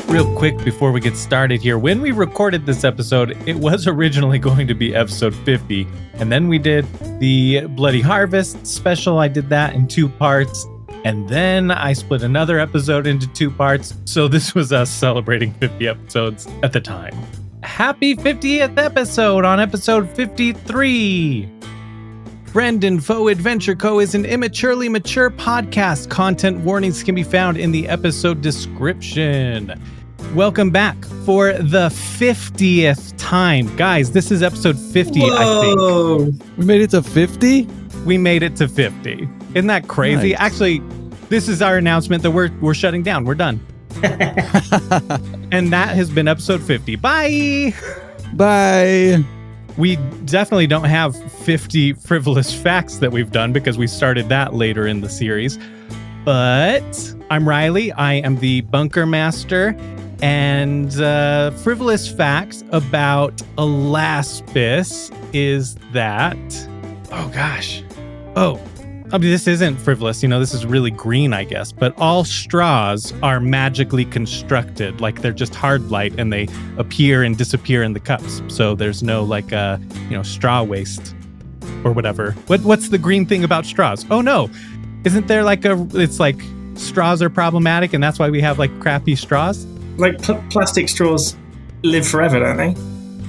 Real quick before we get started here, when we recorded this episode, it was originally going to be episode 50, and then we did the Bloody Harvest special. I did that in 2 parts, and then I split another episode into 2 parts, so this was us celebrating 50 episodes at the time. Happy 50th episode on episode 53! Friend and Foe Adventure Co. is an immaturely mature podcast. Content warnings can be found in the episode description. Welcome back for the 50th time. Guys, this is episode 50, Whoa. I think. We made it to 50? We made it to 50. Isn't that crazy? Nice. Actually, this is our announcement that we're shutting down. We're done. And that has been episode 50. Bye! Bye! We definitely don't have 50 frivolous facts that we've done because we started that later in the series. But I'm Riley. I am the Bunker Master. And frivolous facts about Alaspis is that... this isn't frivolous. You know, this is really green, I guess. But all straws are magically constructed. Like, they're just hard light and they appear and disappear in the cups. So there's no, straw waste or whatever. What's the green thing about straws? Oh, no. Isn't there it's like straws are problematic and that's why we have, crappy straws? Like plastic straws live forever, don't they?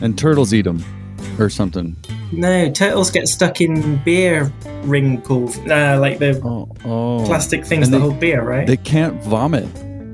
And turtles eat them or something. No, turtles get stuck in beer ring pools, like the plastic things and that hold beer, right? They can't vomit,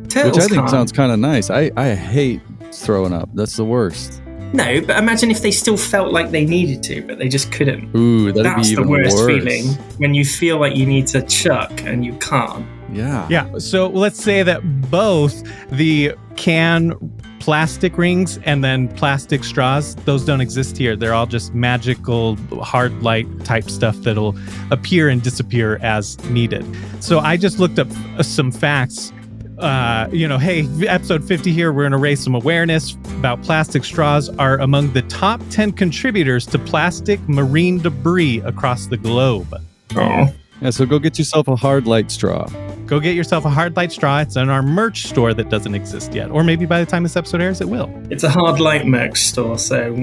Turtles which I think can't. sounds kind of nice. I hate throwing up. That's the worst. No, but imagine if they still felt like they needed to, but they just couldn't. Ooh, that'd That's be even the worst worse. feeling, when you feel like you need to chuck and you can't. Yeah. Yeah, so let's say that both the can plastic rings and then plastic straws, those don't exist here. They're all just magical hard light type stuff that'll appear and disappear as needed. So I just looked up some facts. Hey, episode 50 here, we're going to raise some awareness about plastic straws are among the top 10 contributors to plastic marine debris across the globe. Oh. Yeah, so go get yourself a hard light straw. Go get yourself a hard light straw. It's in our merch store that doesn't exist yet. Or maybe by the time this episode airs, it will. It's a hard light merch store, so...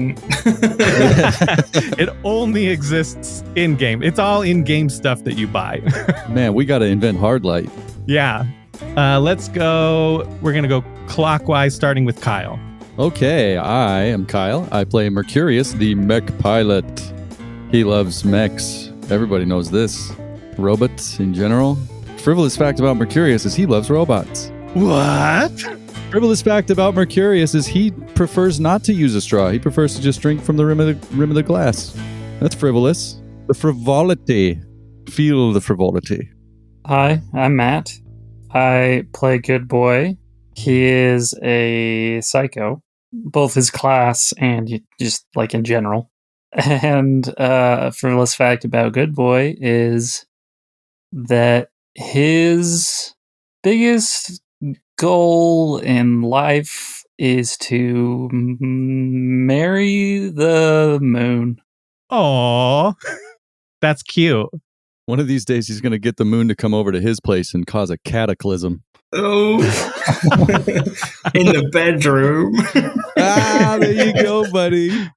It only exists in-game. It's all in-game stuff that you buy. Man, we got to invent hard light. Yeah. Let's go. We're going to go clockwise, starting with Kyle. Okay, I am Kyle. I play Mercurius, the mech pilot. He loves mechs. Everybody knows this. Robots in general. Frivolous fact about Mercurius is he loves robots. What? Frivolous fact about Mercurius is he prefers not to use a straw. He prefers to just drink from the rim of the glass. That's frivolous. The frivolity. Feel the frivolity. Hi, I'm Matt. I play Good Boy. He is a psycho, both his class and just in general. And a frivolous fact about Good Boy is that his biggest goal in life is to marry the moon. Aww. That's cute. One of these days he's going to get the moon to come over to his place and cause a cataclysm. Oh. In the bedroom. There you go, buddy.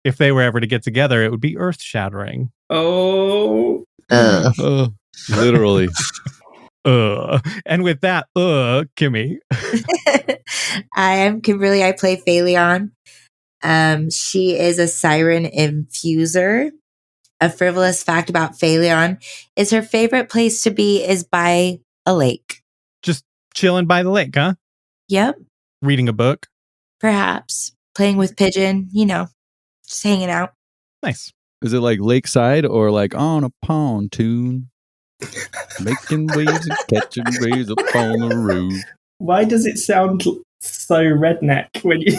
If they were ever to get together, it would be earth-shattering. Oh. Literally. And with that, Kimmy. I am Kimberly. I play Phaleon. She is a Siren Infuser. A frivolous fact about Phaleon is her favorite place to be is by a lake. Just chilling by the lake, huh? Yep. Reading a book. Perhaps. Playing with Pigeon, just hanging out. Nice. Is it like lakeside or like on a pontoon? Making waves and catching waves up on the roof. Why does it sound so redneck when you...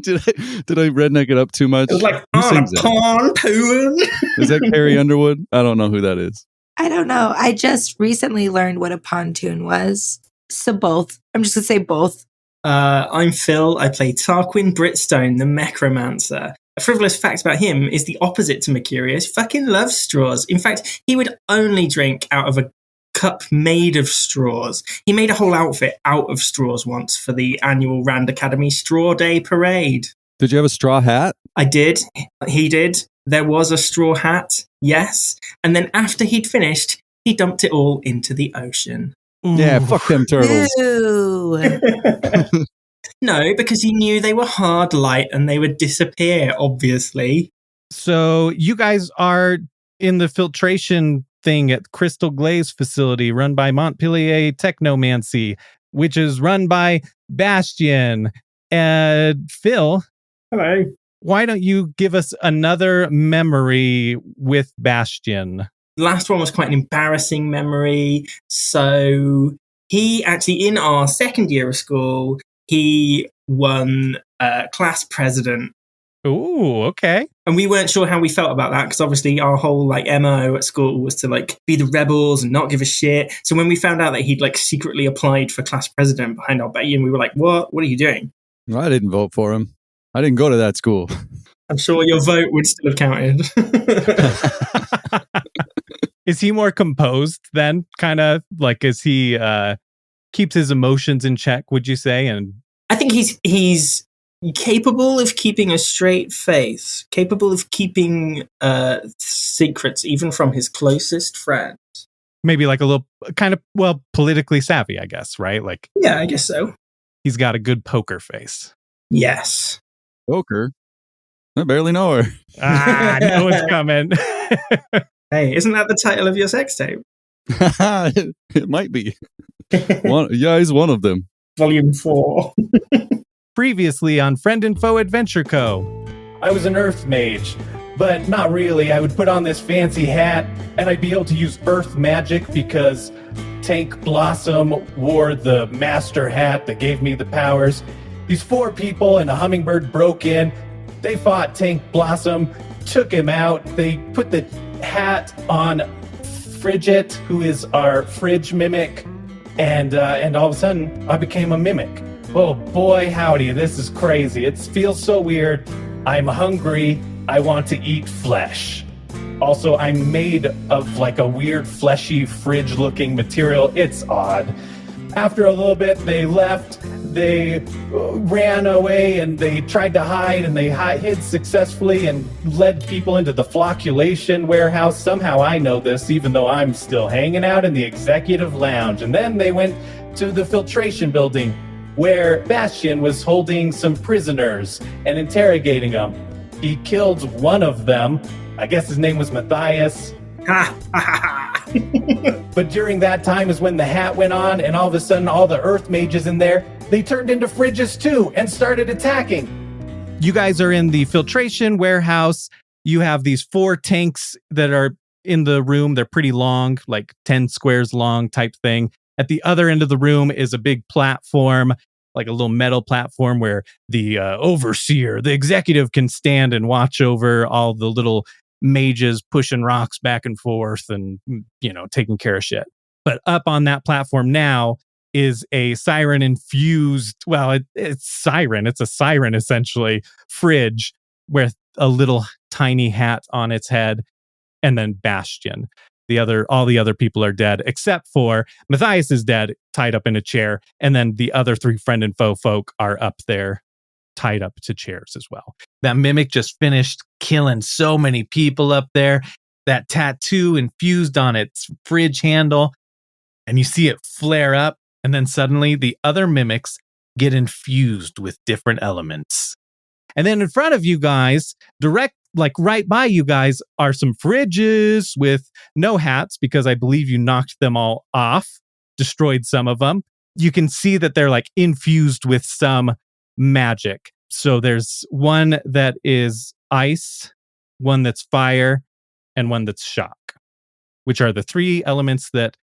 Did I redneck it up too much? It was like, Who on a sings that? pontoon. Is that Carrie Underwood? I don't know who that is. I don't know. I just recently learned what a pontoon was. So both. I'm just going to say both. I'm Phil. I play Tarquin Britstone, the Necromancer. A frivolous fact about him is the opposite to Mercurius. Fucking loves straws. In fact, he would only drink out of a cup made of straws. He made a whole outfit out of straws once for the annual Rand Academy Straw Day Parade. Did you have a straw hat? I did. He did. There was a straw hat, yes. And then after he'd finished, he dumped it all into the ocean. Yeah, fuck them turtles. Ooh. No, because he knew they were hard light and they would disappear, obviously. So you guys are in the filtration thing at Crystal Glaze facility run by Montpellier Technomancy, which is run by Bastion. Phil, Hello. why don't you give us another memory with Bastion? The last one was quite an embarrassing memory. So he actually, in our second year of school, he won class president. Ooh, okay. And we weren't sure how we felt about that because obviously our whole MO at school was to be the rebels and not give a shit. So when we found out that he'd secretly applied for class president behind our back, we were like, what? What are you doing? I didn't vote for him. I didn't go to that school. I'm sure your vote would still have counted. Is he more composed then? Kind of is he keeps his emotions in check, would you say? And I think he's capable of keeping a straight face, capable of keeping secrets even from his closest friends. maybe a little kind of, politically savvy, I guess, right? Yeah, I guess so. He's got a good poker face. Yes. Poker? I barely know her. I know it's coming. Hey, isn't that the title of your sex tape? It might be. He's one of them. Volume 4. Previously on Friend and Foe Adventure Co. I was an earth mage, but not really. I would put on this fancy hat, and I'd be able to use earth magic because Tank Blossom wore the master hat that gave me the powers. These 4 people and a hummingbird broke in. They fought Tank Blossom, took him out. They put the hat on Frigid, who is our fridge mimic, and all of a sudden I became a mimic. Oh boy, howdy, this is crazy. It feels so weird. I'm hungry. I want to eat flesh. Also, I'm made of a weird fleshy fridge-looking material. It's odd. After a little bit, they left. They ran away and they tried to hide, and they hid successfully and led people into the flocculation warehouse. Somehow I know this, even though I'm still hanging out in the executive lounge. And then they went to the filtration building where Bastion was holding some prisoners and interrogating them. He killed one of them. I guess his name was Matthias. But during that time is when the hat went on, and all of a sudden all the earth mages in there, they turned into fridges too and started attacking. You guys are in the filtration warehouse. You have these 4 tanks that are in the room. They're pretty long, 10 squares long type thing. At the other end of the room is a big platform, a little metal platform where the overseer, the executive, can stand and watch over all the little mages pushing rocks back and forth and, taking care of shit. But up on that platform now is a siren infused, it's siren. It's a siren, essentially, fridge with a little tiny hat on its head. And then Bastion. All the other people are dead, except for Matthias is dead, tied up in a chair. And then the other 3 friend and foe folk are up there, tied up to chairs as well. That mimic just finished killing so many people up there. That tattoo infused on its fridge handle, and you see it flare up. And then suddenly the other mimics get infused with different elements. And then in front of you guys, right by you guys, are some fridges with no hats, because I believe you knocked them all off, destroyed some of them. You can see that they're infused with some magic. So there's one that is ice, one that's fire, and one that's shock, which are the 3 elements that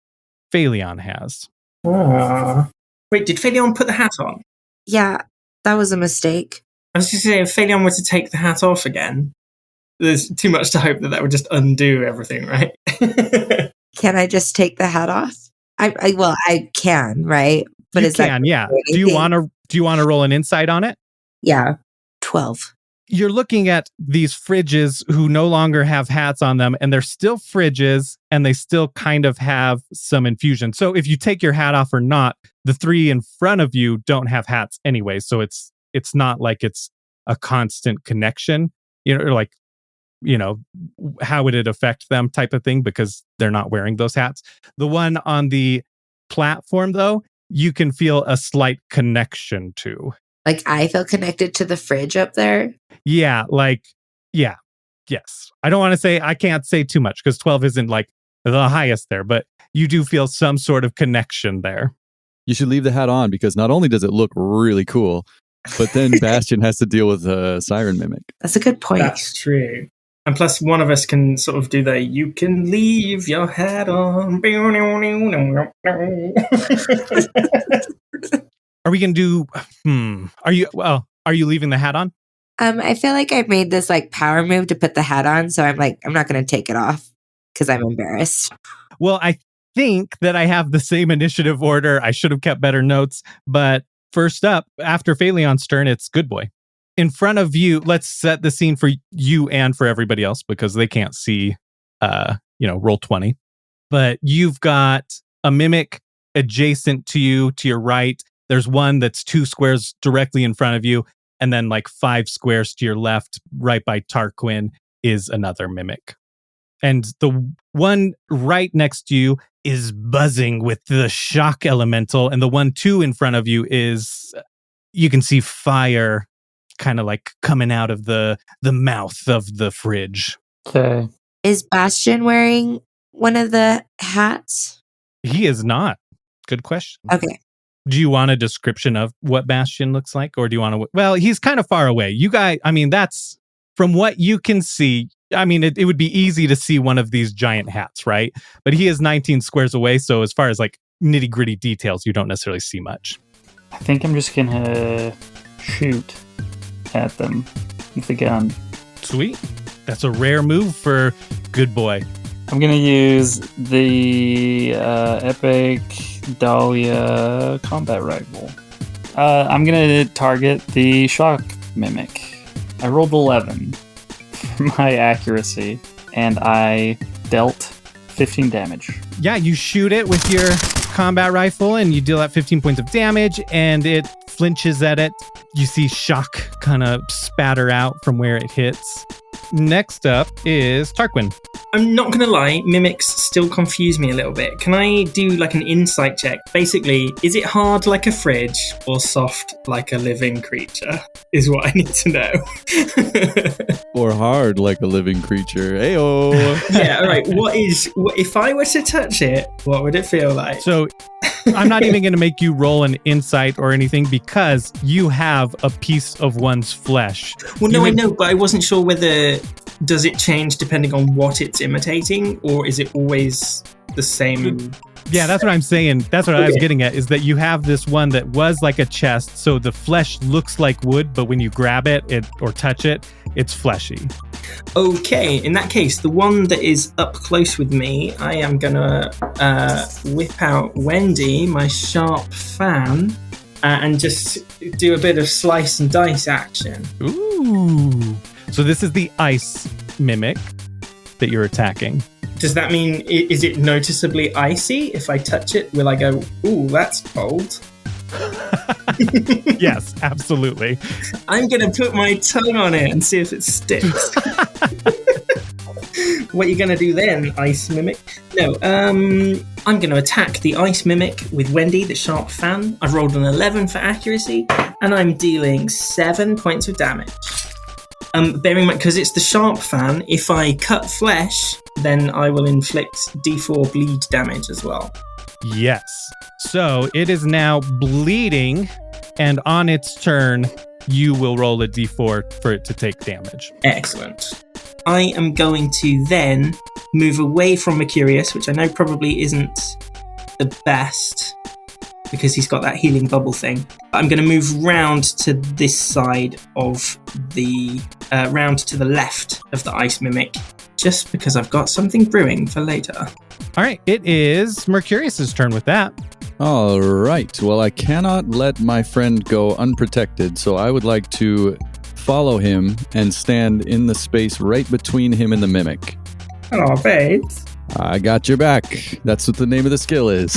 Phaleon has. Wait, did Phaleon put the hat on? Yeah, that was a mistake. I was just saying, if Phaleon were to take the hat off again, there's too much to hope that would just undo everything, right? Can I just take the hat off? I can, right? But you can, yeah. Do you want to roll an insight on it? Yeah, 12. you're looking at these fridges who no longer have hats on them, and they're still fridges, and they still kind of have some infusion. So if you take your hat off or not, the three in front of you don't have hats anyway. So it's not like it's a constant connection, like, how would it affect them type of thing, because they're not wearing those hats. The one on the platform, though, you can feel a slight connection to. Like I feel connected to the fridge up there. Yeah, yes. I can't say too much because 12 isn't like the highest there, but you do feel some sort of connection there. You should leave the hat on because not only does it look really cool, but then Bastion has to deal with a Siren Mimic. That's a good point. That's true. And plus, one of us can sort of do you can leave your hat on. Are we going to do, are you leaving the hat on? I feel like I made this like power move to put the hat on. So I'm like, I'm not going to take it off because I'm embarrassed. Well, I think that I have the same initiative order. I should have kept better notes. But first up, after Phalion's turn, it's Good Boy. In front of you, let's set the scene for you and for everybody else because they can't see, roll 20. But you've got a mimic adjacent to you, to your right. There's one that's 2 squares directly in front of you. And then like 5 squares to your left, right by Tarquin, is another mimic. And the one right next to you is buzzing with the shock elemental. And the one 2 in front of you is, you can see fire kind of like coming out of the mouth of the fridge. Okay. Is Bastion wearing one of the hats? He is not. Good question. Okay. Do you want a description of what Bastion looks like? Or do you want to... Well, he's kind of far away. You guys, that's... From what you can see, it would be easy to see one of these giant hats, right? But he is 19 squares away, so as far as like nitty-gritty details, you don't necessarily see much. I think I'm just going to shoot at them with a gun. Sweet. That's a rare move for Good Boy. I'm going to use the Epic Dahlia combat rifle. I'm going to target the shock mimic. I rolled 11 for my accuracy, and I dealt 15 damage. Yeah, you shoot it with your combat rifle, and you deal that 15 points of damage, and it flinches at it. You see shock kind of spatter out from where it hits. Next up is Tarquin. I'm not going to lie, mimics still confuse me a little bit. Can I do like an insight check? Basically, is it hard like a fridge or soft like a living creature? Is what I need to know. Or hard like a living creature. Ayo. Yeah, all right. What if I were to touch it, what would it feel like? So I'm not even going to make you roll an insight or anything because you have a piece of one's flesh. Well, no, I know, but I wasn't sure whether... Does it change depending on what it's imitating, or is it always the same? Yeah, that's what I'm saying. That's what I was getting at, is that you have this one that was like a chest, so the flesh looks like wood, but when you grab it or touch it, it's fleshy. Okay, in that case, the one that is up close with me, I am going to whip out Wendy, my sharp fan, and just do a bit of slice and dice action. Ooh. So this is the ice mimic that you're attacking. Does that mean, is it noticeably icy? If I touch it, will I go, ooh, that's cold? Yes, absolutely. I'm going to put my tongue on it and see if it sticks. What are you going to do then, ice mimic? No, I'm going to attack the ice mimic with Wendy, the sharp fan. I've rolled an 11 for accuracy, and I'm dealing 7 points of damage. Bearing in mind, because it's the sharp fan, if I cut flesh, then I will inflict D4 bleed damage as well. Yes. So it is now bleeding, and on its turn, you will roll a D4 for it to take damage. Excellent. I am going to then move away from Mercurius, which I know probably isn't the best, because he's got that healing bubble thing. I'm going to move round to this side of the... round to the left of the ice mimic, just because I've got something brewing for later. All right, it is Mercurius's turn with that. All right. Well, I cannot let my friend go unprotected, so I would like to follow him and stand in the space right between him and the mimic. Oh, babes. I got your back. That's what the name of the skill is.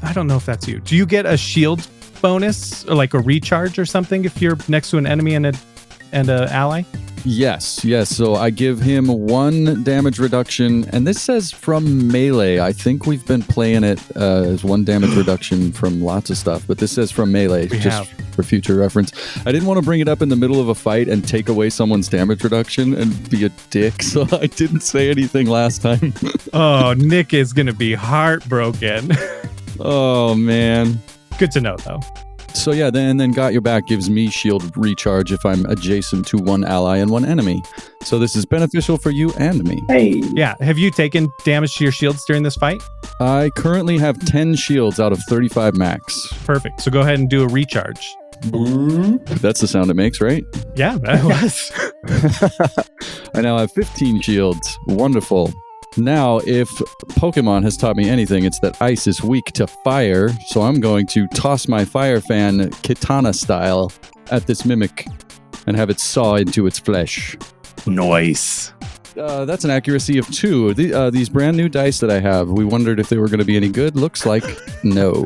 I don't know if that's you. Do you get a shield bonus or like a recharge or something if you're next to an enemy and an ally? Yes. So I give him 1 damage reduction, and this says from melee. I think we've been playing it as 1 damage reduction from lots of stuff, but this says from melee, for future reference. I didn't want to bring it up in the middle of a fight and take away someone's damage reduction and be a dick, so I didn't say anything last time. Oh, Nick is going to be heartbroken. Oh, man. Good to know, though. So yeah, then Got Your Back gives me shield recharge if I'm adjacent to 1 ally and 1 enemy. So this is beneficial for you and me. Hey. Yeah. Have you taken damage to your shields during this fight? I currently have 10 shields out of 35 max. Perfect. So go ahead and do a recharge. That's the sound it makes, right? Yeah, that was. I now have 15 shields. Wonderful. Now, if Pokemon has taught me anything, it's that ice is weak to fire, so I'm going to toss my fire fan katana style at this mimic and have it saw into its flesh. Nice. That's an accuracy of 2. These brand new dice that I have, we wondered if they were going to be any good. Looks like no.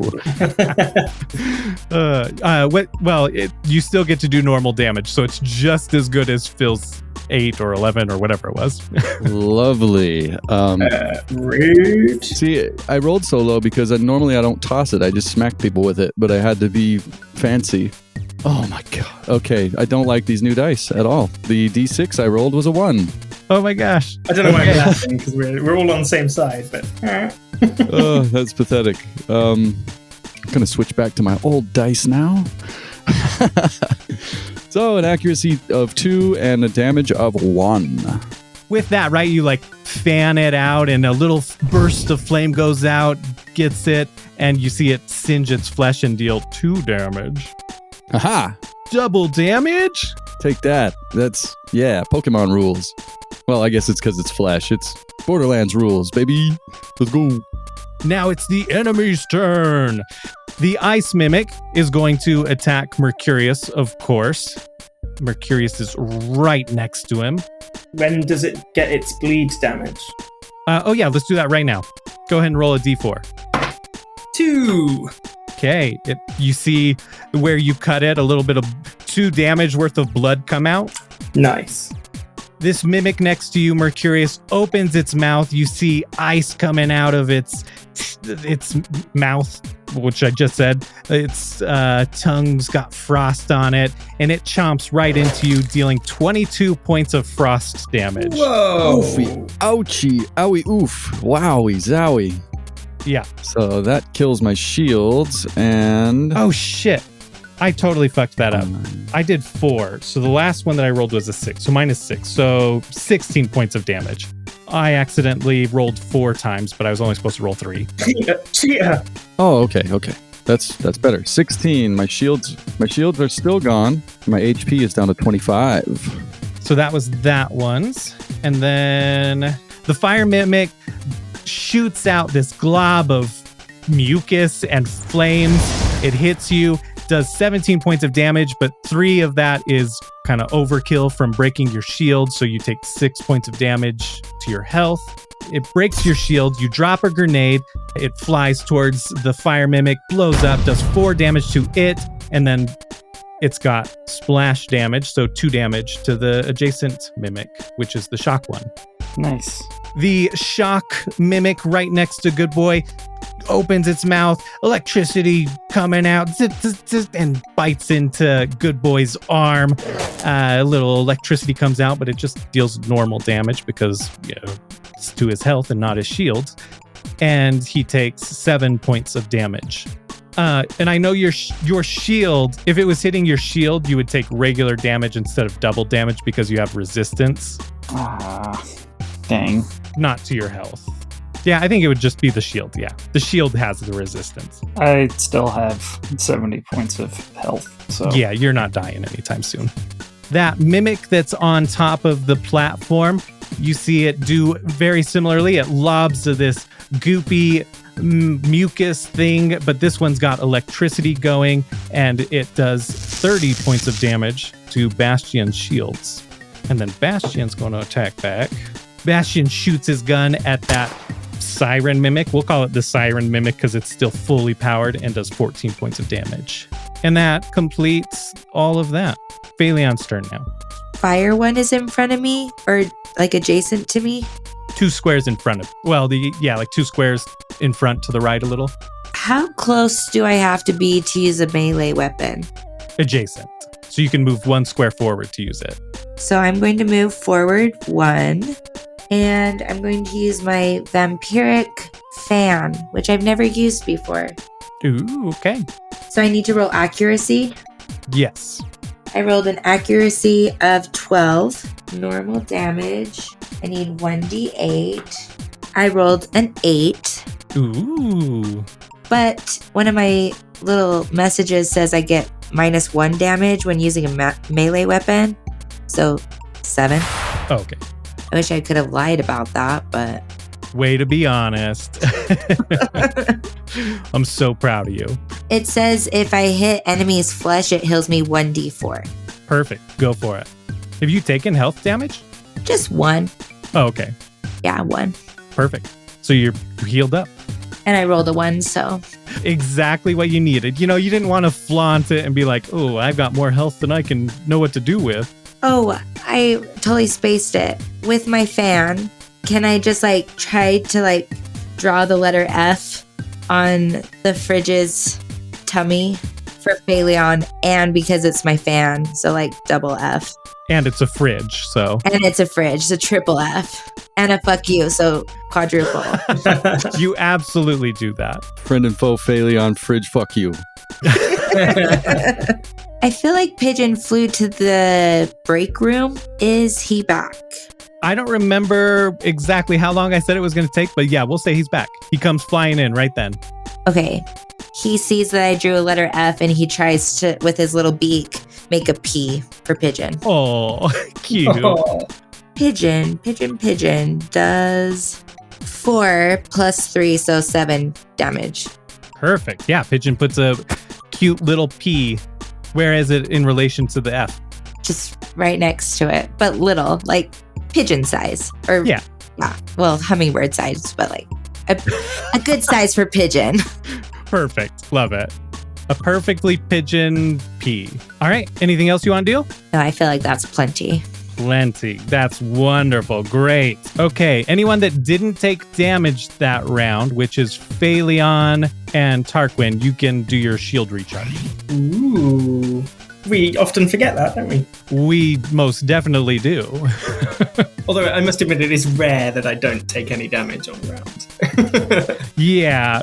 You still get to do normal damage, so it's just as good as Phil's 8 or 11 or whatever it was. Lovely. Rude. See, I rolled so low because normally I don't toss it. I just smack people with it, but I had to be fancy. Oh my god. Okay, I don't like these new dice at all. The D6 I rolled was a 1. Oh my gosh. I don't know why we're laughing because we're all on the same side, but. Oh, that's pathetic. I'm going to switch back to my old dice now. So, an accuracy of 2 and a damage of 1. With that, right, you like fan it out and a little burst of flame goes out, gets it, and you see it singe its flesh and deal 2 damage. Aha! Double damage? Take that. That's, Pokemon rules. Well, I guess it's because it's flesh. It's Borderlands rules, baby. Let's go. Now it's the enemy's turn. The Ice Mimic is going to attack Mercurius, of course. Mercurius is right next to him. When does it get its bleed damage? Let's do that right now. Go ahead and roll a d4. 2. Okay, you see where you cut it, a little bit of 2 damage worth of blood come out. Nice. This mimic next to you, Mercurius, opens its mouth. You see ice coming out of its mouth, which I just said. Its tongue's got frost on it, and it chomps right into you, dealing 22 points of frost damage. Whoa! Oofy. Ouchie. Owie oof. Wowie zowie. Yeah. So that kills my shields, and... Oh, shit. I totally fucked that up. I did 4. So the last one that I rolled was a 6. So mine is 6. So 16 points of damage. I accidentally rolled 4 times, but I was only supposed to roll 3. Cheater. Oh, okay. That's better. 16. My shields are still gone. My HP is down to 25. So that was that one's. And then the Fire Mimic shoots out this glob of mucus and flames. It hits you, does 17 points of damage, but 3 of that is kind of overkill from breaking your shield, so you take 6 points of damage to your health. It breaks your shield, you drop a grenade, it flies towards the Fire Mimic, blows up, does 4 damage to it, and then it's got splash damage, so 2 damage to the adjacent Mimic, which is the shock one. Nice. The shock Mimic right next to Good Boy opens its mouth, electricity coming out, and bites into Good Boy's arm. A little electricity comes out, but it just deals normal damage because it's to his health and not his shield. And he takes 7 points of damage. And I know your shield, if it was hitting your shield, you would take regular damage instead of double damage because you have resistance. Dang. Not to your health. Yeah, I think it would just be the shield. Yeah, the shield has the resistance. I still have 70 points of health. So yeah, you're not dying anytime soon. That Mimic that's on top of the platform, you see it do very similarly. It lobs this goopy mucus thing, but this one's got electricity going, and it does 30 points of damage to Bastion's shields. And then Bastion's going to attack back. Bastion shoots his gun at that Siren Mimic. We'll call it the Siren Mimic because it's still fully powered and does 14 points of damage. And that completes all of that. Phalion's turn now. Fire one is in front of me or like adjacent to me. 2 squares in front of, well, like 2 squares in front to the right a little. How close do I have to be to use a melee weapon? Adjacent. So you can move 1 square forward to use it. So I'm going to move forward 1, and I'm going to use my vampiric fan, which I've never used before. Ooh, okay. So I need to roll accuracy. Yes. I rolled an accuracy of 12. Normal damage. I need 1d8. I rolled an 8. Ooh. But one of my little messages says I get -1 damage when using a melee weapon. So 7. Okay. I wish I could have lied about that, but... Way to be honest. I'm so proud of you. It says if I hit enemy's flesh, it heals me 1d4. Perfect. Go for it. Have you taken health damage? Just 1. Oh, okay. Yeah, 1. Perfect. So you're healed up. And I rolled a 1, so... Exactly what you needed. You know, you didn't want to flaunt it and be like, oh, I've got more health than I can know what to do with. Oh, I totally spaced it. With my fan, can I just try to draw the letter F on the fridge's tummy for Phaleon, and because it's my fan, so double F. And it's a fridge, so. And it's a fridge, so triple F. And a fuck you, so quadruple. You absolutely do that. Friend and foe Phaleon, fridge, fuck you. I feel like Pigeon flew to the break room. Is he back? I don't remember exactly how long I said it was going to take, but yeah, we'll say he's back. He comes flying in right then. Okay. He sees that I drew a letter F and he tries to, with his little beak, make a P for Pigeon. Oh, cute. Oh. Pigeon does 4 + 3, so 7 damage. Perfect. Yeah, Pigeon puts a cute little P. Where is it in relation to the F? Just right next to it, but little, pigeon size. Or yeah. Well, hummingbird size, but a good size for pigeon. Perfect. Love it. A perfectly pigeon P. All right. Anything else you want to do? No, I feel like that's plenty. Plenty. That's wonderful. Great. Okay. Anyone that didn't take damage that round, which is Phaleon and Tarquin, you can do your shield recharge. Ooh. We often forget that, don't we? We most definitely do. Although I must admit, it is rare that I don't take any damage on round. Yeah,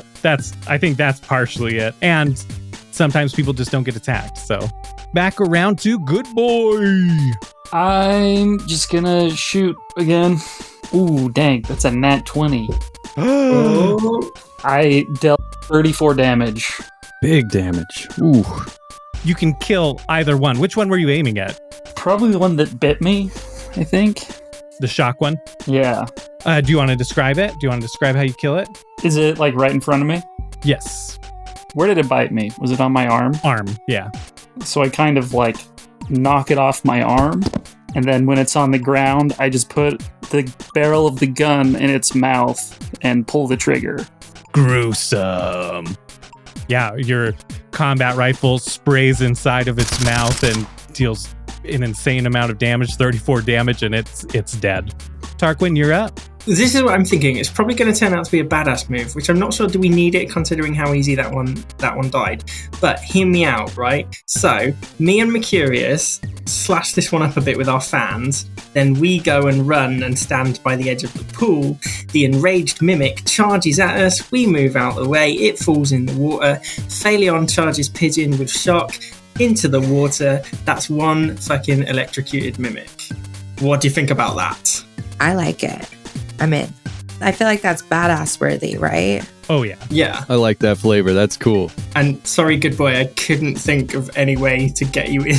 I think that's partially it. And sometimes people just don't get attacked. So back around to Good Boy. I'm just gonna shoot again. Ooh, dang, that's a nat 20. Oh. I dealt 34 damage. Big damage. Ooh. You can kill either one. Which one were you aiming at? Probably the one that bit me, I think. The shock one? Yeah. Do you want to describe it? Do you want to describe how you kill it? Is it right in front of me? Yes. Where did it bite me? Was it on my arm? Arm, yeah. So I kind of knock it off my arm, and then when it's on the ground, I just put the barrel of the gun in its mouth and pull the trigger. Gruesome. Yeah, your combat rifle sprays inside of its mouth and deals an insane amount of damage, 34 damage, and it's dead. Tarquin, you're up. This is what I'm thinking. It's probably going to turn out to be a badass move, which I'm not sure do we need it considering how easy that one died. But hear me out, right? So me and Mercurius slash this one up a bit with our fans. Then we go and run and stand by the edge of the pool. The enraged mimic charges at us. We move out the way. It falls in the water. Phaleon charges Pigeon with shock into the water. That's one fucking electrocuted mimic. What do you think about that? I like it. I'm in. I feel like that's badass worthy, right? Oh, yeah. Yeah. I like that flavor. That's cool. And sorry, Good Boy, I couldn't think of any way to get you in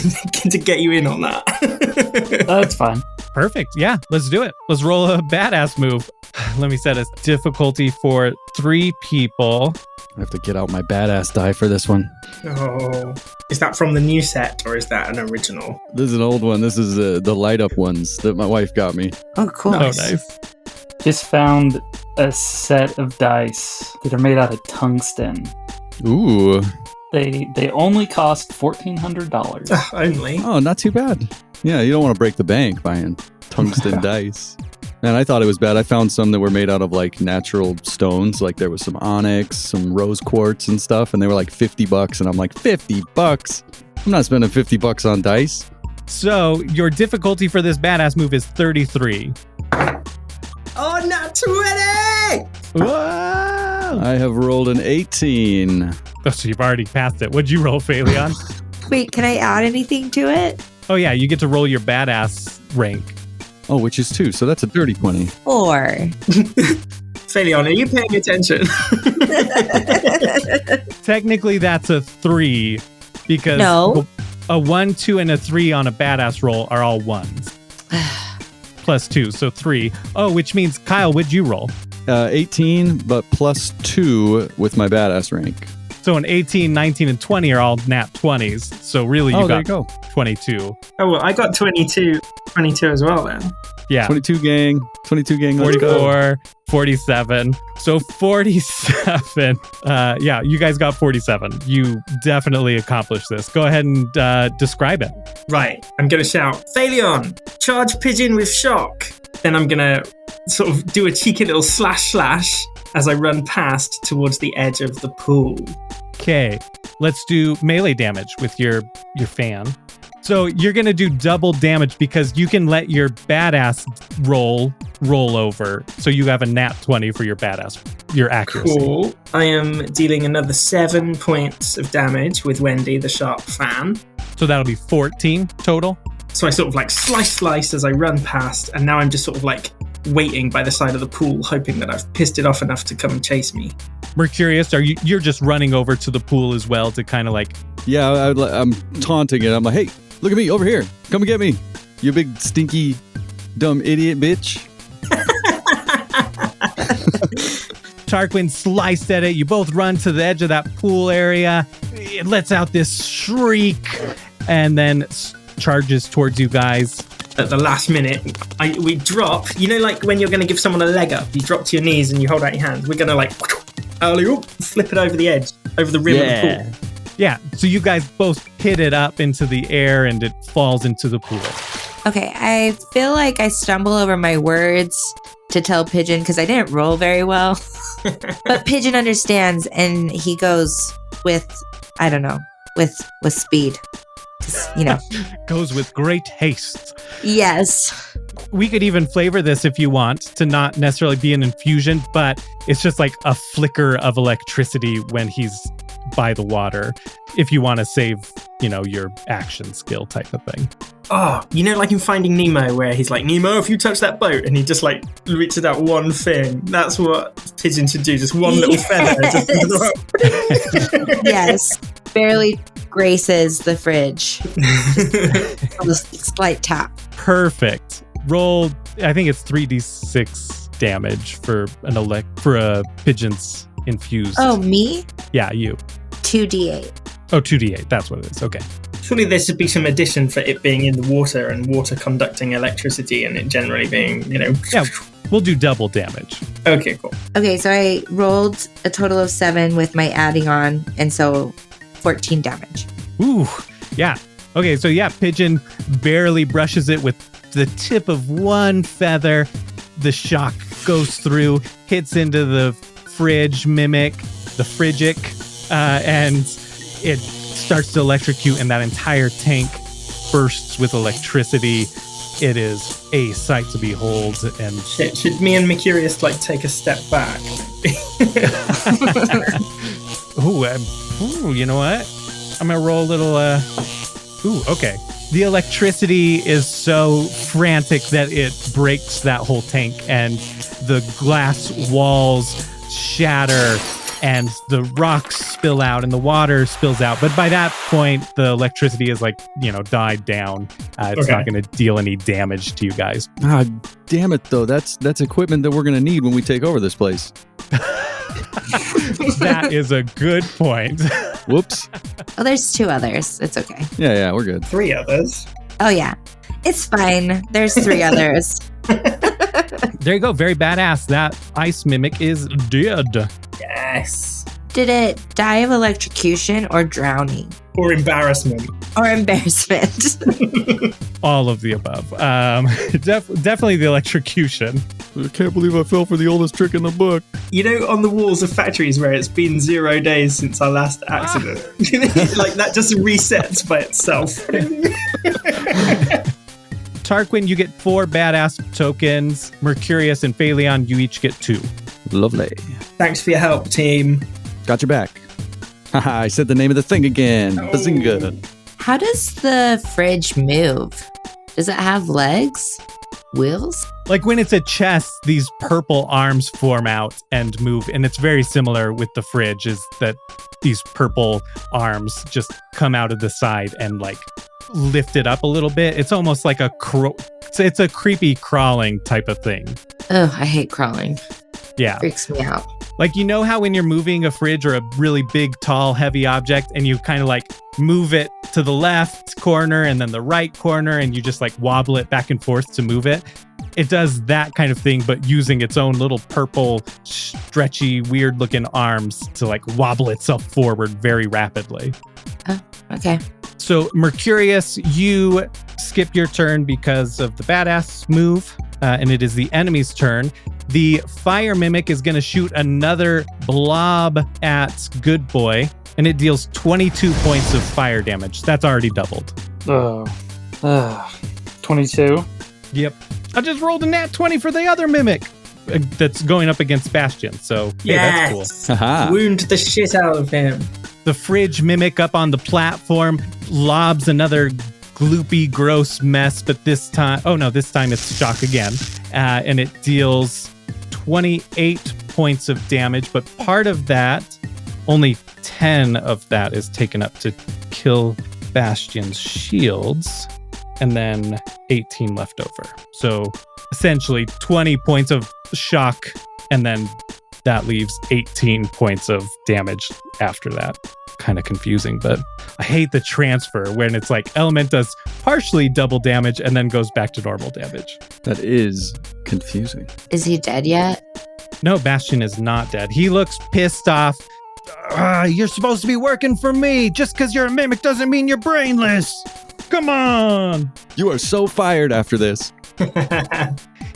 on that. That's fine. Perfect. Yeah, let's do it. Let's roll a badass move. Let me set a difficulty for 3 people. I have to get out my badass die for this one. Oh, is that from the new set or is that an original? This is an old one. This is the light up ones that my wife got me. Oh, cool. Nice. Oh, nice. Just found a set of dice that are made out of tungsten. Ooh. They only cost $1,400. Only. Oh, not too bad. Yeah, you don't want to break the bank buying tungsten dice. Man, I thought it was bad. I found some that were made out of like natural stones. Like there was some onyx, some rose quartz and stuff. And they were like $50. And I'm like, $50? I'm not spending $50 on dice. So your difficulty for this badass move is 33. Oh, not 20! Whoa! I have rolled an 18. Oh, so you've already passed it. What'd you roll, Phaleon? Wait, can I add anything to it? Oh, yeah, you get to roll your badass rank. Oh, which is 2. So that's a dirty 20. 4. Phaleon, are you paying attention? Technically, that's a 3 because No. a 1, 2, and a 3 on a badass roll are all 1s. Plus 2, so 3. Oh, which means, Kyle, what'd you roll? 18, but plus 2 with my badass rank. So an 18, 19, and 20 are all nat 20s. So really, you there you got go. 22. Oh, well, I got 22 as well then. Yeah. 22 gang. 22 gang. Let's go. 44, 47. So 47. Yeah, you guys got 47. You definitely accomplished this. Go ahead and describe it. Right, I'm going to shout, Phaleon, charge pigeon with shock. Then I'm going to sort of do a cheeky little slash as I run past towards the edge of the pool. Okay, let's do melee damage with your fan. So you're going to do double damage because you can let your badass roll over. So you have a nat 20 for your badass, your accuracy. Cool. I am dealing another 7 points of damage with Wendy, the sharp fan. So that'll be 14 total. So I sort of like slice as I run past, and now I'm just sort of like waiting by the side of the pool, hoping that I've pissed it off enough to come and chase me. Mercurius, you're just running over to the pool as well to kind of like... Yeah, I'm taunting it. I'm like, hey, look at me over here. Come and get me. You big, stinky, dumb idiot bitch. Tarquin sliced at it. You both run to the edge of that pool area. It lets out this shriek and then charges towards you guys. At the last minute, we drop. You know, like when you're going to give someone a leg up, you drop to your knees and you hold out your hands. We're going to like alley-oop, flip it over the edge, over the rim of the pool. Yeah, so you guys both hit it up into the air and it falls into the pool. Okay, I feel like I stumble over my words to tell Pigeon because I didn't roll very well. But Pigeon understands and he goes with, I don't know, with speed. You know. Goes with great haste. Yes. We could even flavor this if you want to not necessarily be an infusion, but it's just like a flicker of electricity when he's by the water. If you want to save, your action skill type of thing. Oh, like in Finding Nemo where he's like, Nemo, if you touch that boat, and he just like reaches out one fin. That's what Pigeon should do. Just one little feather. Yes. Barely graces the fridge. Just a slight tap. Perfect. Roll, I think it's 3d6 damage for a pigeon's infused. Oh, me? Yeah, you. 2d8. Oh, 2d8. That's what it is. Okay. Surely there should be some addition for it being in the water and water conducting electricity and it generally being, Yeah, we'll do double damage. Okay, cool. Okay, so I rolled a total of 7 with my adding on, and so 14 damage. Ooh, yeah. Okay, so yeah, Pigeon barely brushes it with the tip of one feather. The shock goes through, hits into the fridge mimic, the Frigic, and it starts to electrocute, and that entire tank bursts with electricity. It is a sight to behold. And should me and Mercurius take a step back? Ooh, you know what? I'm gonna roll a little. Okay. The electricity is so frantic that it breaks that whole tank, and the glass walls shatter, and the rocks spill out and the water spills out. But by that point, the electricity is died down. It's not going to deal any damage to you guys. Ah, damn it, though. That's equipment that we're going to need when we take over this place. That is a good point. Whoops. Oh, there's 2 others. It's okay. Yeah, we're good. 3 others. Oh, yeah. It's fine. There's 3 others. There you go. Very badass. That ice mimic is dead. Yes. Did it die of electrocution or drowning? Or embarrassment. Or embarrassment? All of the above. Definitely the electrocution. I can't believe I fell for the oldest trick in the book. On the walls of factories where it's been 0 days since our last accident. That just resets by itself. Tarquin, you get 4 badass tokens. Mercurius and Phaleon, you each get 2. Lovely. Thanks for your help, team. Got your back. Haha, I said the name of the thing again. Oh. Bazinga. How does the fridge move? Does it have legs? Wheels? Like when it's a chest, these purple arms form out and move. And it's very similar with the fridge, is that these purple arms just come out of the side and lift it up a little bit. It's almost like it's a creepy crawling type of thing. Oh, I hate crawling. Yeah. Freaks me out. How when you're moving a fridge or a really big, tall, heavy object and you kind of move it to the left corner and then the right corner and you just wobble it back and forth to move it. It does that kind of thing, but using its own little purple, stretchy, weird looking arms to wobble itself forward very rapidly. Oh, okay. So Mercurius, you skip your turn because of the badass move, and it is the enemy's turn. The fire mimic is going to shoot another blob at Good Boy, and it deals 22 points of fire damage. That's already doubled. 22. Yep. I just rolled a nat 20 for the other mimic that's going up against Bastion. So, hey, that's cool. Haha. Wound the shit out of him. The fridge mimic up on the platform lobs another gloopy, gross mess, but this time it's shock again. And it deals 28 points of damage, but part of that, only 10 of that is taken up to kill Bastion's shields, and then 18 left over. So essentially 20 points of shock, and then that leaves 18 points of damage after that. Kind of confusing, but I hate the transfer when it's element does partially double damage and then goes back to normal damage. That is confusing. Is he dead yet? No, Bastion is not dead. He looks pissed off. You're supposed to be working for me. Just because you're a mimic doesn't mean you're brainless. Come on. You are so fired after this.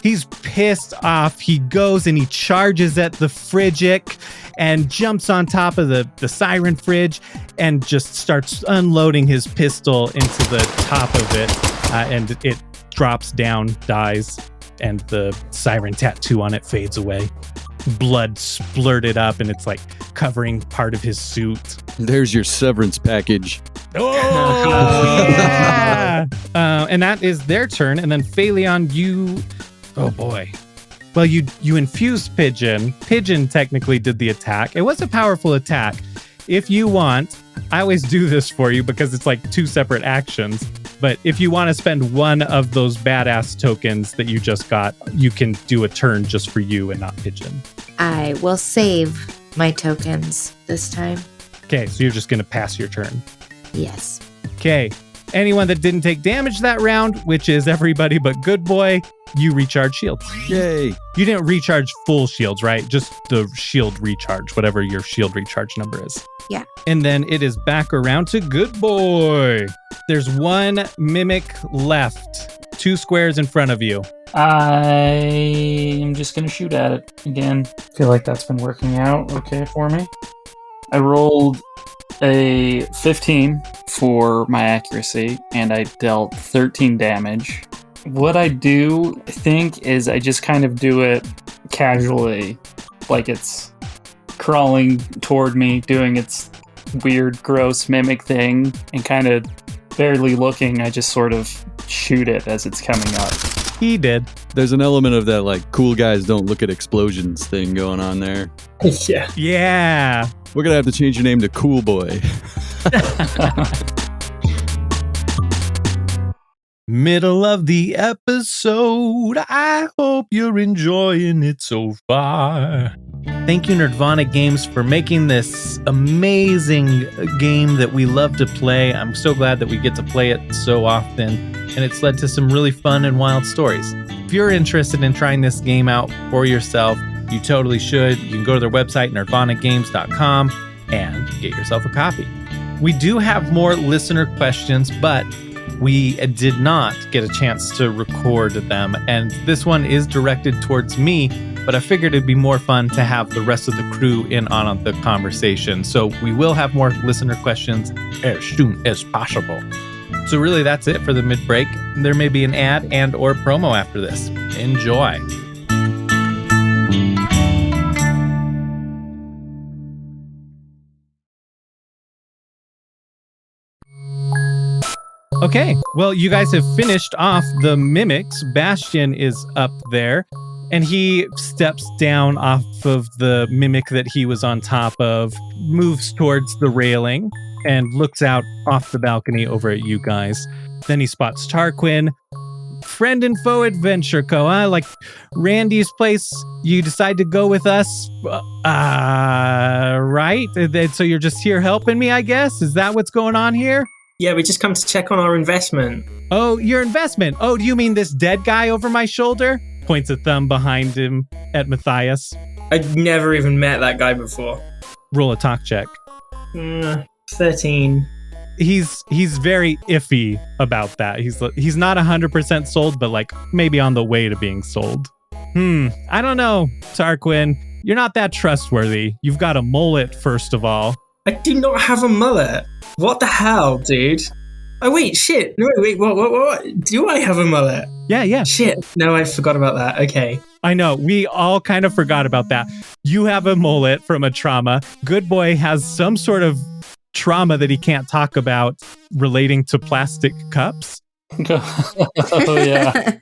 He's pissed off. He goes and he charges at the Frigic and jumps on top of the Siren fridge and just starts unloading his pistol into the top of it. And it drops down, dies, and the Siren tattoo on it fades away. Blood splurted up and it's covering part of his suit. There's your severance package. Oh, yeah. And that is their turn. And then Phaleon, you... Oh, boy. Well, you infused Pigeon. Pigeon technically did the attack. It was a powerful attack. If you want, I always do this for you because it's 2 separate actions. But if you want to spend one of those badass tokens that you just got, you can do a turn just for you and not Pigeon. I will save my tokens this time. Okay, so you're just going to pass your turn. Yes. Okay, anyone that didn't take damage that round, which is everybody but Good Boy, you recharge shields. Yay. You didn't recharge full shields, right? Just the shield recharge, whatever your shield recharge number is. Yeah. And then it is back around to Good Boy. There's 1 mimic left, 2 squares in front of you. I am just going to shoot at it again. Feel like that's been working out okay for me. I rolled a 15 for my accuracy, and I dealt 13 damage. What I do, I think, is I just kind of do it casually, like it's crawling toward me, doing its weird, gross mimic thing, and kind of barely looking, I just sort of shoot it as it's coming up. He did. There's an element of that, like, cool guys don't look at explosions thing going on there. Yeah. Yeah. We're going to have to change your name to Cool Boy. Middle of the episode. I hope you're enjoying it so far. Thank you, Nerdvana Games, for making this amazing game that we love to play. I'm so glad that we get to play it so often, and it's led to some really fun and wild stories. If you're interested in trying this game out for yourself, you totally should. You can go to their website, nerdvanagames.com, and get yourself a copy. We do have more listener questions, but we did not get a chance to record them, and this one is directed towards me, but I figured it'd be more fun to have the rest of the crew in on the conversation. So we will have more listener questions as soon as possible. So really, that's it for the mid-break. There may be an ad and or promo after this. Enjoy. Okay, well, you guys have finished off the mimics. Bastion is up there, and he steps down off of the mimic that he was on top of, moves towards the railing, and looks out off the balcony over at you guys. Then he spots Tarquin. Friend and foe adventure, Koa. Like Randy's place, you decide to go with us, right? So you're just here helping me, I guess? Is that what's going on here? Yeah, we just come to check on our investment. Oh, your investment. Oh, do you mean this dead guy over my shoulder? Points a thumb behind him at Matthias. I'd never even met that guy before. Roll a talk check. 13. He's very iffy about that. He's not 100% sold, but like maybe on the way to being sold. I don't know, Tarquin. You're not that trustworthy. You've got a mullet, first of all. I do not have a mullet. What the hell, dude? Oh, wait, shit. No, wait, what? Do I have a mullet? Yeah. Shit. No, I forgot about that. Okay. I know. We all kind of forgot about that. You have a mullet from a trauma. Good Boy has some sort of trauma that he can't talk about relating to plastic cups. Oh, yeah.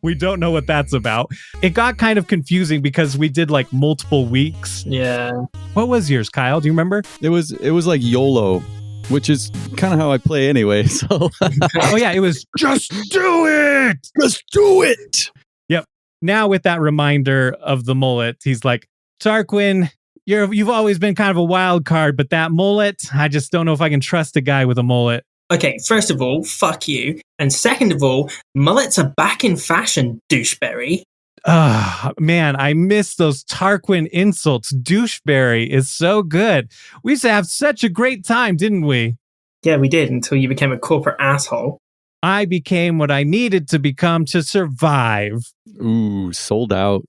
We don't know what that's about. It got kind of confusing because we did like multiple weeks. Yeah. What was yours, Kyle? Do you remember? It was like YOLO, which is kind of how I play anyway. So, oh yeah, it was just do it. Just do it. Yep. Now with that reminder of the mullet, he's like, Tarquin, you've always been kind of a wild card, but that mullet, I just don't know if I can trust a guy with a mullet. Okay, first of all, fuck you. And second of all, mullets are back in fashion, doucheberry. Man, I miss those Tarquin insults. Doucheberry is so good. We used to have such a great time, didn't we? Yeah, we did, until you became a corporate asshole. I became what I needed to become to survive. Ooh, sold out.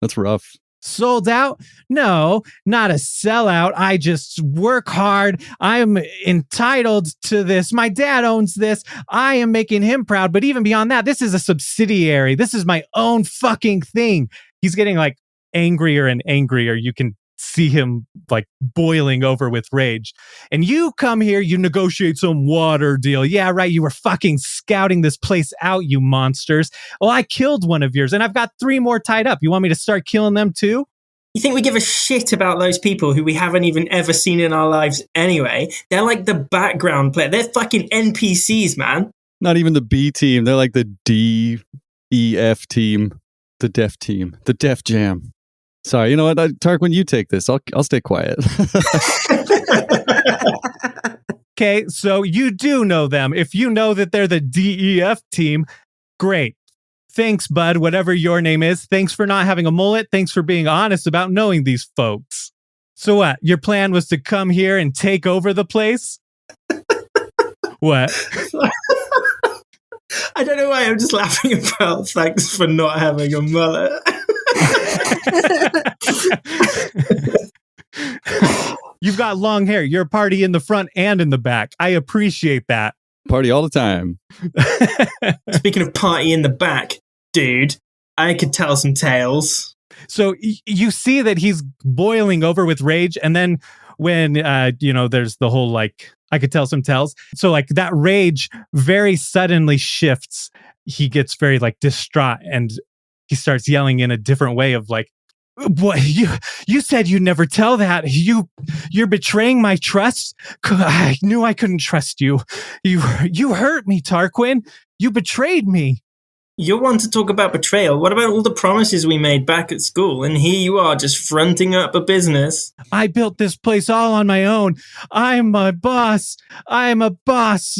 That's rough. Sold out? No, not a sellout. I just work hard. I'm entitled to this. My dad owns this. I am making him proud. But even beyond that, this is a subsidiary. This is my own fucking thing. He's getting like angrier and angrier. You can see him like boiling over with rage. And you come here, you negotiate some water deal. Yeah, right. You were fucking scouting this place out, you monsters. Well, I killed one of yours and I've got 3 more tied up. You want me to start killing them too? You think we give a shit about those people who we haven't even ever seen in our lives anyway? They're like the background player. They're fucking NPCs, man. Not even the B team. They're like the D, E, F team. The Def team. The Def Jam. Sorry, you know what, Tarquin, you take this. I'll stay quiet. Okay, so you do know them. If you know that they're the DEF team, great. Thanks, bud, whatever your name is. Thanks for not having a mullet. Thanks for being honest about knowing these folks. So what? Your plan was to come here and take over the place? What? I don't know why I'm just laughing about thanks for not having a mullet. You've got long hair. You're a party in the front and in the back. I appreciate that. Party all the time. Speaking of party in the back, dude, I could tell some tales. So you see that he's boiling over with rage, and then when there's the whole like I could tell some tales. So like that rage very suddenly shifts. he gets very like distraught and he starts yelling in a different way of like, what you said you'd never tell that. You're betraying my trust. I knew I couldn't trust you. You hurt me, Tarquin. You betrayed me. You want to talk about betrayal? What about all the promises we made back at school? And here you are just fronting up a business. I built this place all on my own. I'm a boss. I'm a boss.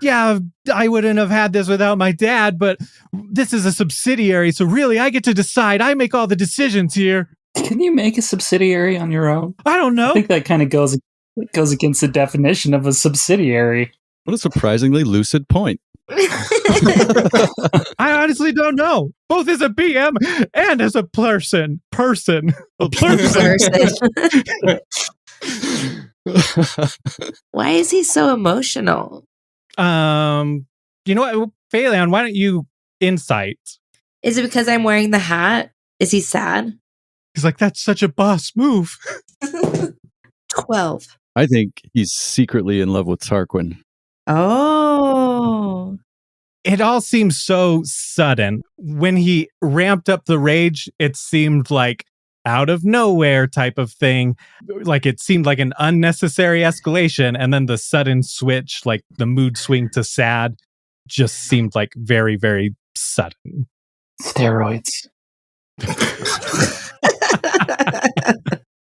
Yeah, I wouldn't have had this without my dad, but this is a subsidiary, so really I get to decide. I make all the decisions here. Can you make a subsidiary on your own? I don't know. I think that kind of goes against the definition of a subsidiary. What a surprisingly lucid point. I honestly don't know. Both as a PM and as a person. A person. Why is he so emotional? You know what, Phaleon, why don't you insight? Is it because I'm wearing the hat? Is he sad? He's like, that's such a boss move. 12. I think he's secretly in love with Tarquin. Oh. It all seems so sudden. When he ramped up the rage, it seemed like out of nowhere type of thing. Like it seemed like an unnecessary escalation. And then the sudden switch, like the mood swing to sad, just seemed like very, very sudden. Steroids.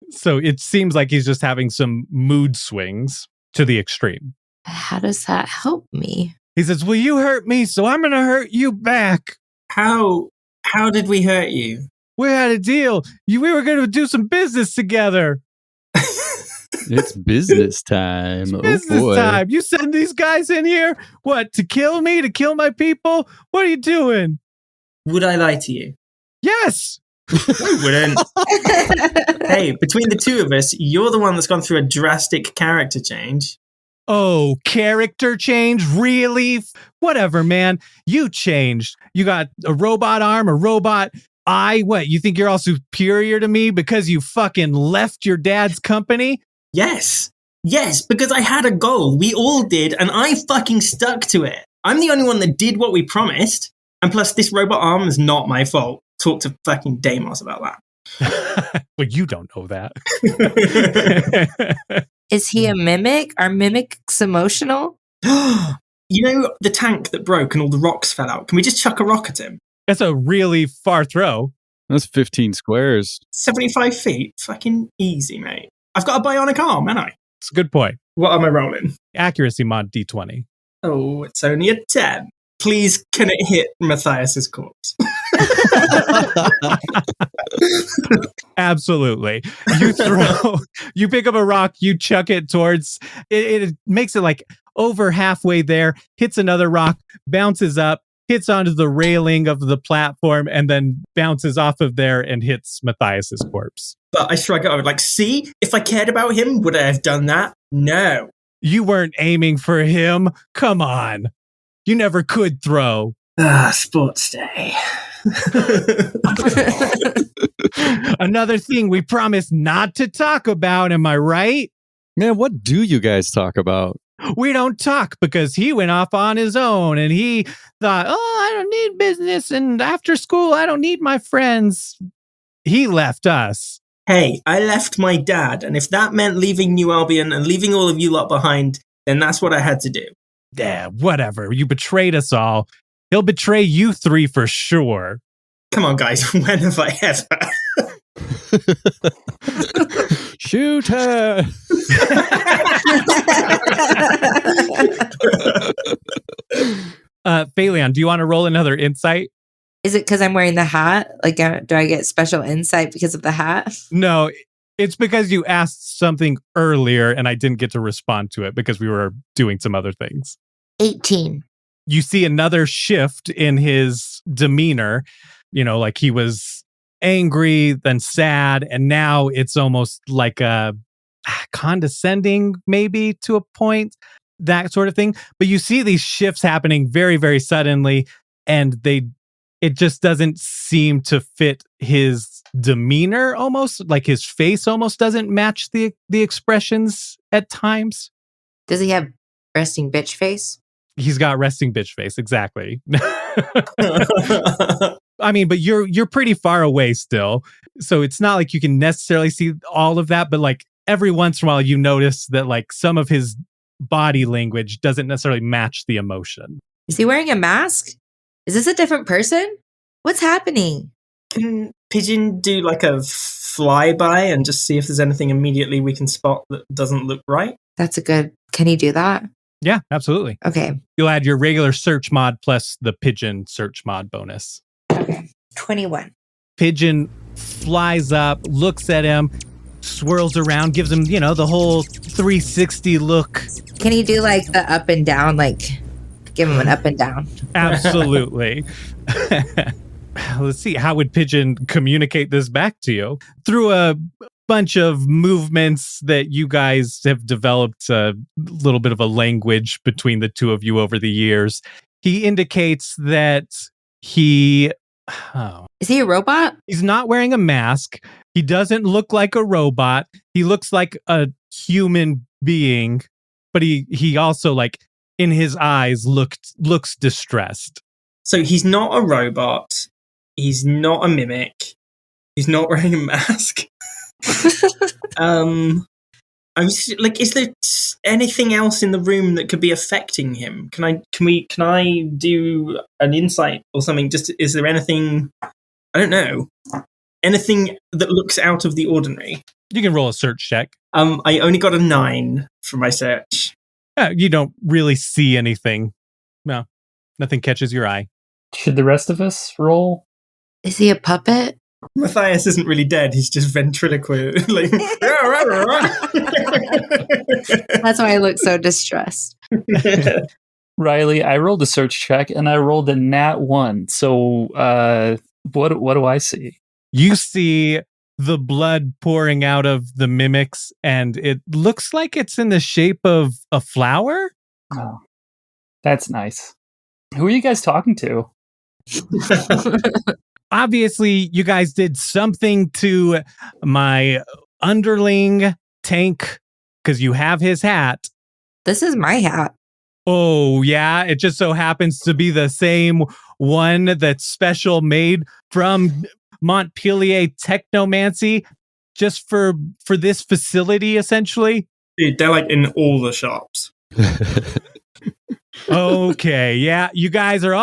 So it seems like he's just having some mood swings to the extreme. How does that help me? He says, well, you hurt me, so I'm going to hurt you back. How did we hurt you? We had a deal. We were going to do some business together. It's business time. Business time. You send these guys in here? What, to kill me? To kill my people? What are you doing? Would I lie to you? Yes. I wouldn't. Hey, between the two of us, you're the one that's gone through a drastic character change. Oh, character change? Really? Whatever, man. You changed. You got a robot arm, a robot eye. What, you think you're all superior to me because you fucking left your dad's company? Yes, because I had a goal. We all did, and I fucking stuck to it. I'm the only one that did what we promised. And plus, this robot arm is not my fault. Talk to fucking Deimos about that. Well, you don't know that. Is he a mimic? Are mimics emotional? You know the tank that broke and all the rocks fell out? Can we just chuck a rock at him? That's a really far throw. That's 15 squares. 75 feet? Fucking easy, mate. I've got a bionic arm, haven't I? It's a good point. What am I rolling? Accuracy mod D20. Oh, it's only a 10. Please, can it hit Matthias's corpse? Absolutely. You pick up a rock, you chuck it towards, it makes it like over halfway there, hits another rock, bounces up, hits onto the railing of the platform, and then bounces off of there and hits Matthias's corpse. But I shrug it over, like, see, if I cared about him, would I have done that? No. You weren't aiming for him. Come on. You never could throw. Sports day. Another thing we promised not to talk about, am I right? Man, what do you guys talk about? We don't talk because he went off on his own and he thought, oh, I don't need business. And after school, I don't need my friends. He left us. Hey, I left my dad. And if that meant leaving New Albion and leaving all of you lot behind, then that's what I had to do. Yeah, whatever. You betrayed us all. He'll betray you three for sure. Come on, guys. When have I ever? Shoot her! Phaleon, do you want to roll another insight? Is it because I'm wearing the hat? Like, do I get special insight because of the hat? No, it's because you asked something earlier and I didn't get to respond to it because we were doing some other things. 18. You see another shift in his demeanor. You know, like he was angry, then sad, and now it's almost like a condescending, maybe to a point, that sort of thing. But you see these shifts happening very, very suddenly, and it just doesn't seem to fit his demeanor. Almost like his face almost doesn't match the expressions at times. Does he have resting bitch face? He's got resting bitch face, exactly. I mean, but you're pretty far away still. So it's not like you can necessarily see all of that, but like every once in a while you notice that like some of his body language doesn't necessarily match the emotion. Is he wearing a mask? Is this a different person? What's happening? Can Pigeon do like a flyby and just see if there's anything immediately we can spot that doesn't look right? That's a good. Can he do that? Yeah, absolutely. Okay. You'll add your regular search mod plus the pigeon search mod bonus. Okay. 21. Pigeon flies up, looks at him, swirls around, gives him, the whole 360 look. Can he do like the up and down? Like, give him an up and down. Absolutely. Let's see. How would Pigeon communicate this back to you? Through a bunch of movements that you guys have developed a little bit of a language between the two of you over the years. He indicates that is he a robot? He's not wearing a mask. He doesn't look like a robot. He looks like a human being, but he also like in his eyes looks distressed. So he's not a robot. He's not a mimic. He's not wearing a mask. I'm just, like, is there anything else in the room that could be affecting him? Can I do an insight or something? Just, is there anything, I don't know, anything that looks out of the ordinary? You can roll a search check. I only got a 9 for my search. You don't really see anything. No, nothing catches your eye. Should the rest of us roll? Is he a puppet? Matthias isn't really dead. He's just ventriloquist. Like, That's why I look so distressed. Riley, I rolled a search check and I rolled a nat 1. So what do I see? You see the blood pouring out of the mimics, and it looks like it's in the shape of a flower. Oh, that's nice. Who are you guys talking to? Obviously, you guys did something to my underling Tank because you have his hat. This is my hat. Oh, yeah. It just so happens to be the same one that's special made from Montpellier Technomancy just for this facility, essentially. Dude, they're like in all the shops. Okay, yeah. You guys are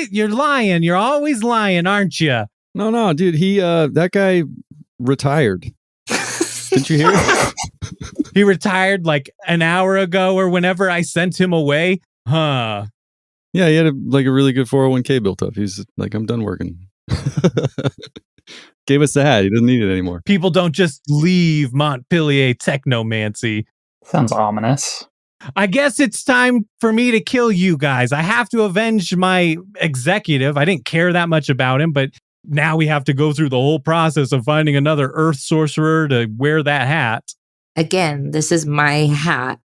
you're lying. You're always lying, aren't you? No, dude. That guy retired. Didn't you hear? He retired like an hour ago or whenever I sent him away. Huh. Yeah, he had a really good 401k built up. He's like, I'm done working. Gave us the hat. He doesn't need it anymore. People don't just leave Montpellier Technomancy. Sounds ominous. I guess it's time for me to kill you guys. I have to avenge my executive. I didn't care that much about him, but now we have to go through the whole process of finding another Earth sorcerer to wear that hat. Again, this is my hat.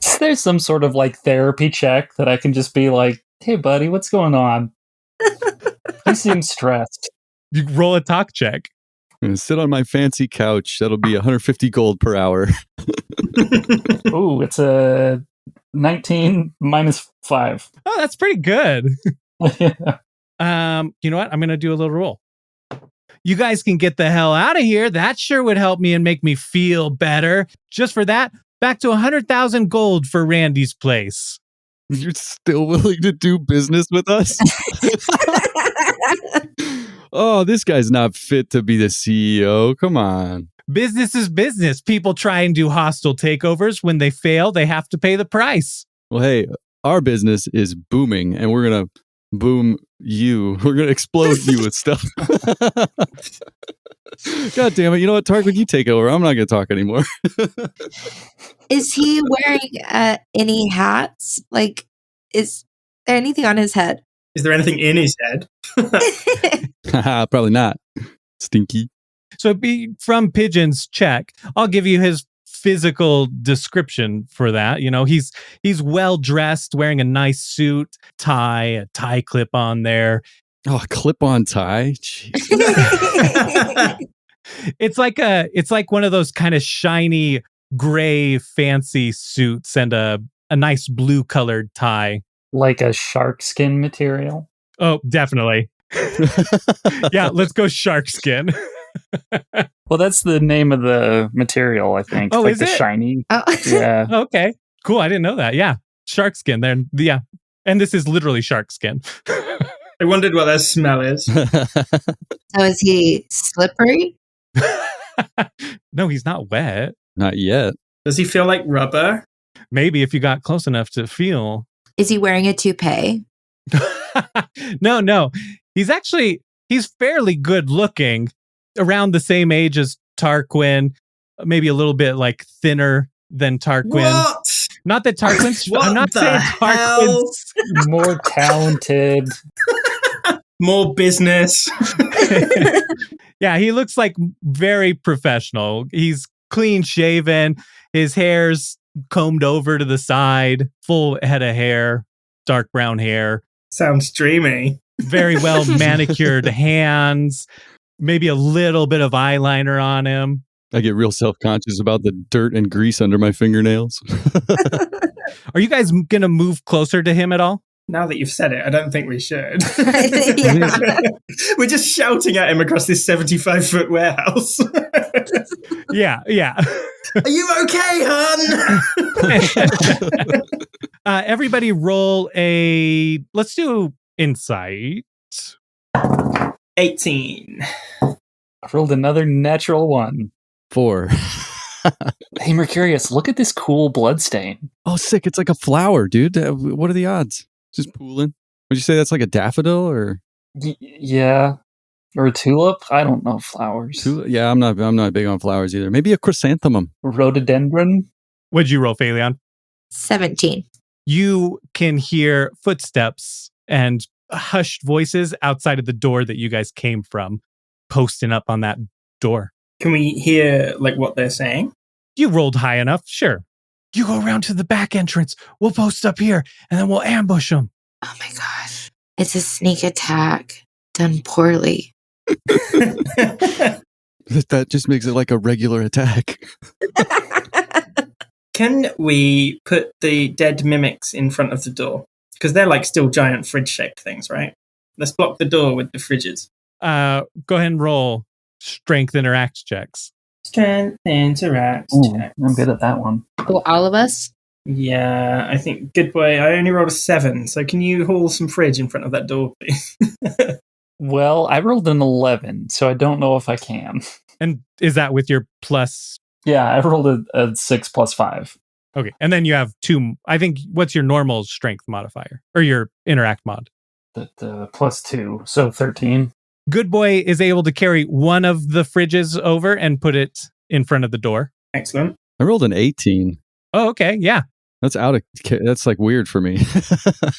Is there some sort of like therapy check that I can just be like, hey, buddy, what's going on? You seem stressed. You roll a talk check. I'm gonna sit on my fancy couch. That'll be 150 gold per hour. Ooh, it's a 19 minus 5. Oh, that's pretty good. Yeah. You know what? I'm going to do a little roll. You guys can get the hell out of here. That sure would help me and make me feel better. Just for that, back to 100,000 gold for Randy's place. You're still willing to do business with us? Oh, this guy's not fit to be the CEO. Come on. Business is business. People try and do hostile takeovers. When they fail, they have to pay the price. Well, hey, our business is booming, and we're going to boom you. We're going to explode you with stuff. God damn it. You know what, Tark, would you take over? I'm not going to talk anymore. Is he wearing any hats? Like, is there anything on his head? Is there anything in his head? Probably not. Stinky. So from Pigeon's check, I'll give you his physical description for that. You know, he's well dressed, wearing a nice suit, a tie clip on there. Oh, a clip-on tie. Jeez. It's like one of those kind of shiny gray fancy suits and a nice blue colored tie. like a shark skin material? Oh, definitely. Yeah, let's go shark skin. Well, that's the name of the material, I think. Oh, like is the it? shiny. Oh. Yeah. Okay, cool. I didn't know that. Yeah, shark skin. Then yeah, and this is literally shark skin. I wondered what that smell is. So is he slippery? No, he's not wet. Not yet. Does he feel like rubber? Maybe if you got close enough to feel. Is he wearing a toupee? No. He's fairly good looking, around the same age as Tarquin, maybe a little bit like thinner than Tarquin. What? Not that Tarquin's. What I'm not the saying hell? Tarquin's. More talented. More business. Yeah, he looks like very professional. He's clean shaven. His hair's combed over to the side, full head of hair, dark brown hair. Sounds dreamy. Very well manicured hands, maybe a little bit of eyeliner on him. I get real self-conscious about the dirt and grease under my fingernails. Are you guys going to move closer to him at all? Now that you've said it, I don't think we should. Yeah. We're just shouting at him across this 75-foot warehouse. Yeah. Are you okay, hon? Everybody roll let's do insight. 18. I rolled another natural one. 4. Hey, Mercurius, look at this cool blood stain. Oh, sick. It's like a flower, dude. What are the odds? Just pooling. Would you say that's like a daffodil or? Yeah. Or a tulip? I don't know flowers. Yeah, I'm not big on flowers either. Maybe a chrysanthemum. Rhododendron? What'd you roll, Phaleon? 17. You can hear footsteps and hushed voices outside of the door that you guys came from, posting up on that door. Can we hear like what they're saying? You rolled high enough, sure. You go around to the back entrance. We'll post up here, and then we'll ambush them. Oh my gosh. It's a sneak attack done poorly. That just makes it like a regular attack. Can we put the dead mimics in front of the door? Because they're like still giant fridge-shaped things, right? Let's block the door with the fridges. Go ahead and roll strength interact checks. Strength interact Ooh, checks. I'm good at that one. Oh, all of us? Yeah, I think, good boy. I only rolled a 7, so can you haul some fridge in front of that door, please? Well, I rolled an 11, so I don't know if I can. And is that with your plus? Yeah, I rolled a 6 plus 5. Okay. And then you have 2. I think, what's your normal strength modifier or your interact mod? The plus 2, so 13. Good boy is able to carry one of the fridges over and put it in front of the door. Excellent. I rolled an 18. Oh, okay. Yeah. That's like weird for me.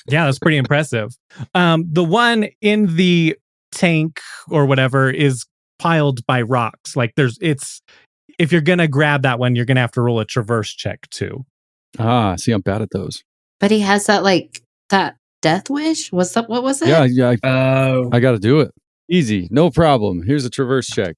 Yeah, that's pretty impressive. The one in the tank or whatever is piled by rocks. Like if you're going to grab that one, you're going to have to roll a traverse check too. See, I'm bad at those. But he has that death wish? What was it? Yeah. Oh. I got to do it. Easy. No problem. Here's a traverse check.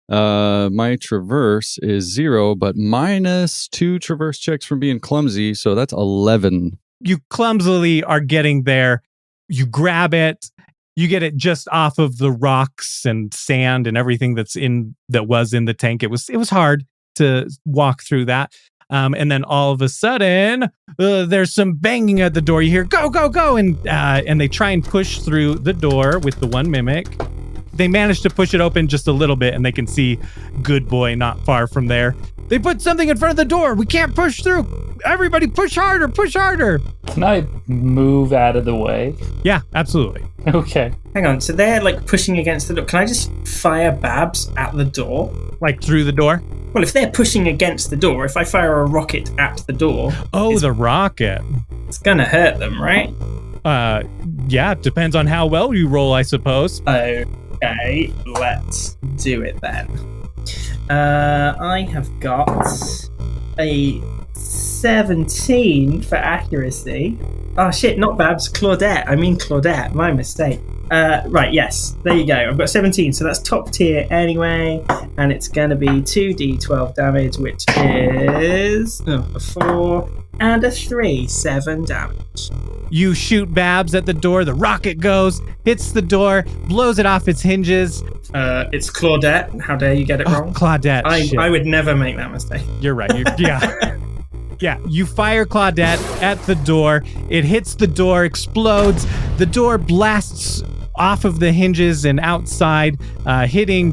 My traverse is 0, but minus 2 traverse checks from being clumsy. So that's 11. You clumsily are getting there. You grab it. You get it just off of the rocks and sand and everything that was in the tank. It was hard to walk through that. And then all of a sudden, there's some banging at the door. You hear, go, go, go. And they try and push through the door with the one mimic. They manage to push it open just a little bit, and they can see Good Boy not far from there. They put something in front of the door. We can't push through. Everybody push harder, push harder. Can I move out of the way? Yeah, absolutely. Okay. Hang on, so they're like pushing against the door. Can I just fire Babs at the door? Like through the door? Well, if they're pushing against the door, if I fire a rocket at the door... Oh, the rocket. It's gonna hurt them, right? Yeah, it depends on how well you roll, I suppose. Okay, let's do it then. I have got a 17 for accuracy. Oh shit, not Babs, Claudette. I mean Claudette, my mistake. Right, yes, there you go. I've got 17, so that's top tier anyway. And it's going to be 2d12 damage, which is a 4 and a 3, 7 damage. You shoot Babs at the door. The rocket goes, hits the door, blows it off its hinges. It's Claudette. How dare you get it wrong? Claudette. I would never make that mistake. You're right. Yeah. Yeah, you fire Claudette at the door. It hits the door, explodes. The door blasts off of the hinges and outside, hitting.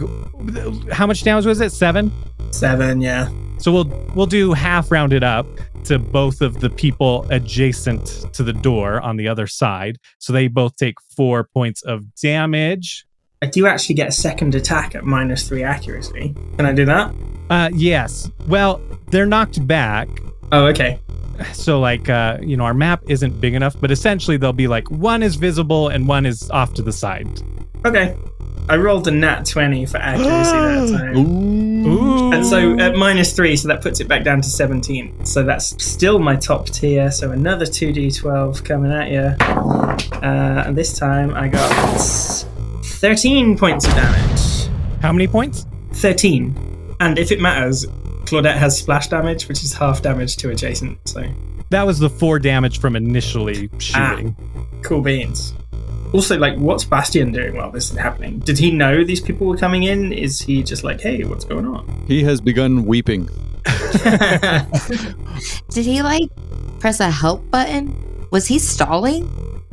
How much damage was it? 7? 7, yeah. So we'll do half rounded up to both of the people adjacent to the door on the other side. So they both take 4 points of damage. I do actually get a second attack at -3 accuracy. Can I do that? Yes. Well, they're knocked back. Oh, okay. So our map isn't big enough, but essentially they'll be like one is visible and one is off to the side. Okay. I rolled a nat 20 for accuracy that time. Ooh. And so at -3, so that puts it back down to 17. So that's still my top tier. So another 2d12 coming at you. And this time I got 13 points of damage. How many points? 13. And if it matters, Claudette has splash damage, which is half damage to adjacent. So that was the 4 damage from initially shooting. Cool beans. Also, what's Bastian doing while this is happening? Did he know these people were coming in? Is he just like, hey, what's going on? He has begun weeping. Did he press a help button? Was he stalling?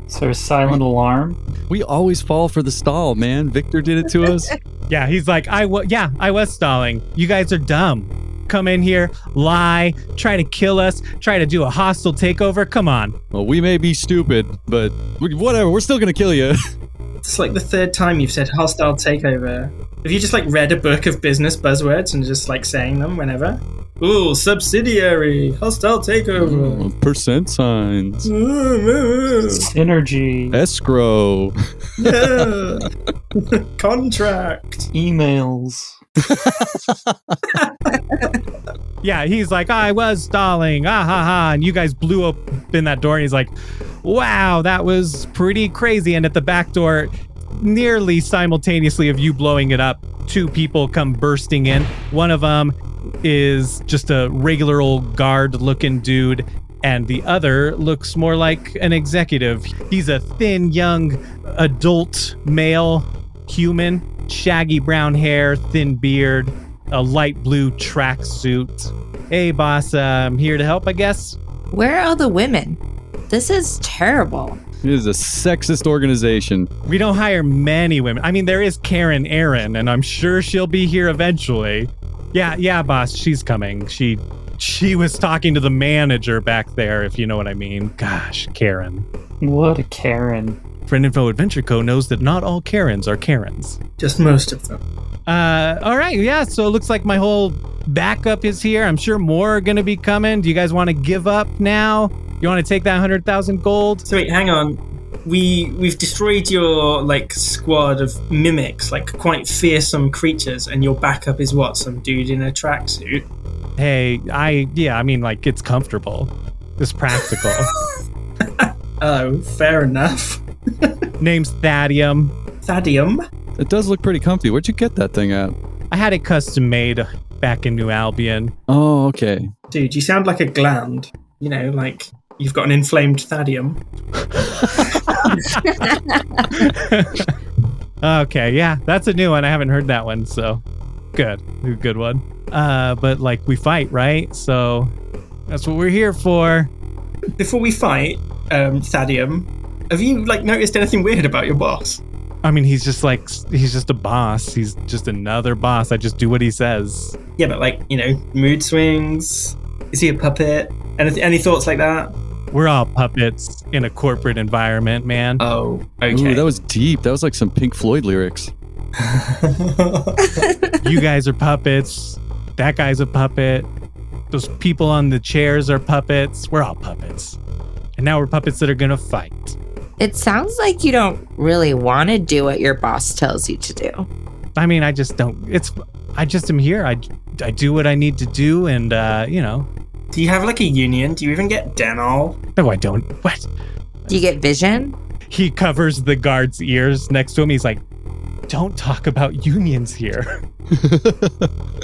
Is there a silent alarm? We always fall for the stall, man. Victor did it to us. Yeah, he's like, I was stalling. You guys are dumb. Come in here, lie, try to kill us, try to do a hostile takeover. Come on. Well, we may be stupid, but whatever. We're still going to kill you. It's the third time you've said hostile takeover. Have you just read a book of business buzzwords and just saying them whenever? Ooh, subsidiary, hostile takeover. Percent signs. Synergy. Escrow. Yeah. Contract. Emails. Yeah, he's like, I was stalling. Ah, ha, ha. And you guys blew open that door and he's like, wow, that was pretty crazy. And at the back door, nearly simultaneously of you blowing it up, 2 people come bursting in. One of them is just a regular old guard looking dude. And the other looks more like an executive. He's a thin, young, adult male human, shaggy brown hair, thin beard, a light blue tracksuit. Hey, boss, I'm here to help, I guess. Where are all the women? This is terrible. It is a sexist organization. We don't hire many women. I mean, there is Karen Aaron, and I'm sure she'll be here eventually. Yeah, boss, she's coming. She was talking to the manager back there, if you know what I mean. Gosh, Karen. What a Karen. Friend Info Adventure Co. knows that not all Karens are Karens. Just most of them. All right, yeah, so it looks like my whole backup is here. I'm sure more are going to be coming. Do you guys want to give up now? You want to take that 100,000 gold? So wait, hang on. We've destroyed your squad of mimics, quite fearsome creatures, and your backup is what? Some dude in a tracksuit? Hey, it's comfortable. It's practical. Oh, fair enough. Name's Thadium. Thadium? It does look pretty comfy. Where'd you get that thing at? I had it custom made back in New Albion. Oh, okay. Dude, you sound like a gland. You know, you've got an inflamed Thadium. Okay, yeah, that's a new one. I haven't heard that one, so good one. But we fight, right? So that's what we're here for. Before we fight, Thadium, have you noticed anything weird about your boss? I mean, he's just a boss. He's just another boss. I just do what he says. Yeah, but mood swings. Is he a puppet? Any thoughts like that? We're all puppets in a corporate environment, man. Oh, okay. Ooh, that was deep. That was like some Pink Floyd lyrics. You guys are puppets. That guy's a puppet. Those people on the chairs are puppets. We're all puppets. And now we're puppets that are going to fight. It sounds like you don't really want to do what your boss tells you to do. I mean, I just don't. I just am here. I do what I need to do, and Do you have a union? Do you even get dental? No, I don't. What? Do you get vision? He covers the guard's ears next to him. He's like, don't talk about unions here.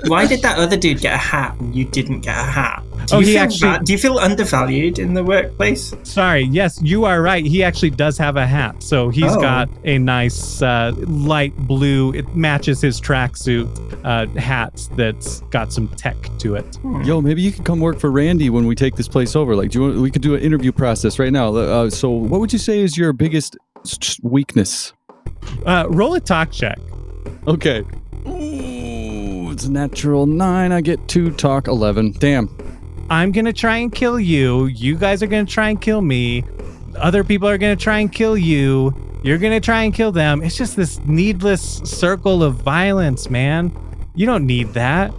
Why did that other dude get a hat and you didn't get a hat? Do you feel undervalued in the workplace? Sorry, yes, you are right. He actually does have a hat. So he's got a nice light blue, it matches his tracksuit hat that's got some tech to it. Yo, maybe you can come work for Randy when we take this place over. Like, we could do an interview process right now. So what would you say is your biggest weakness? Roll a talk check. Okay. Ooh, it's a natural 9. I get 2 talk, 11. Damn. I'm going to try and kill you. You guys are going to try and kill me. Other people are going to try and kill you. You're going to try and kill them. It's just this needless circle of violence, man. You don't need that.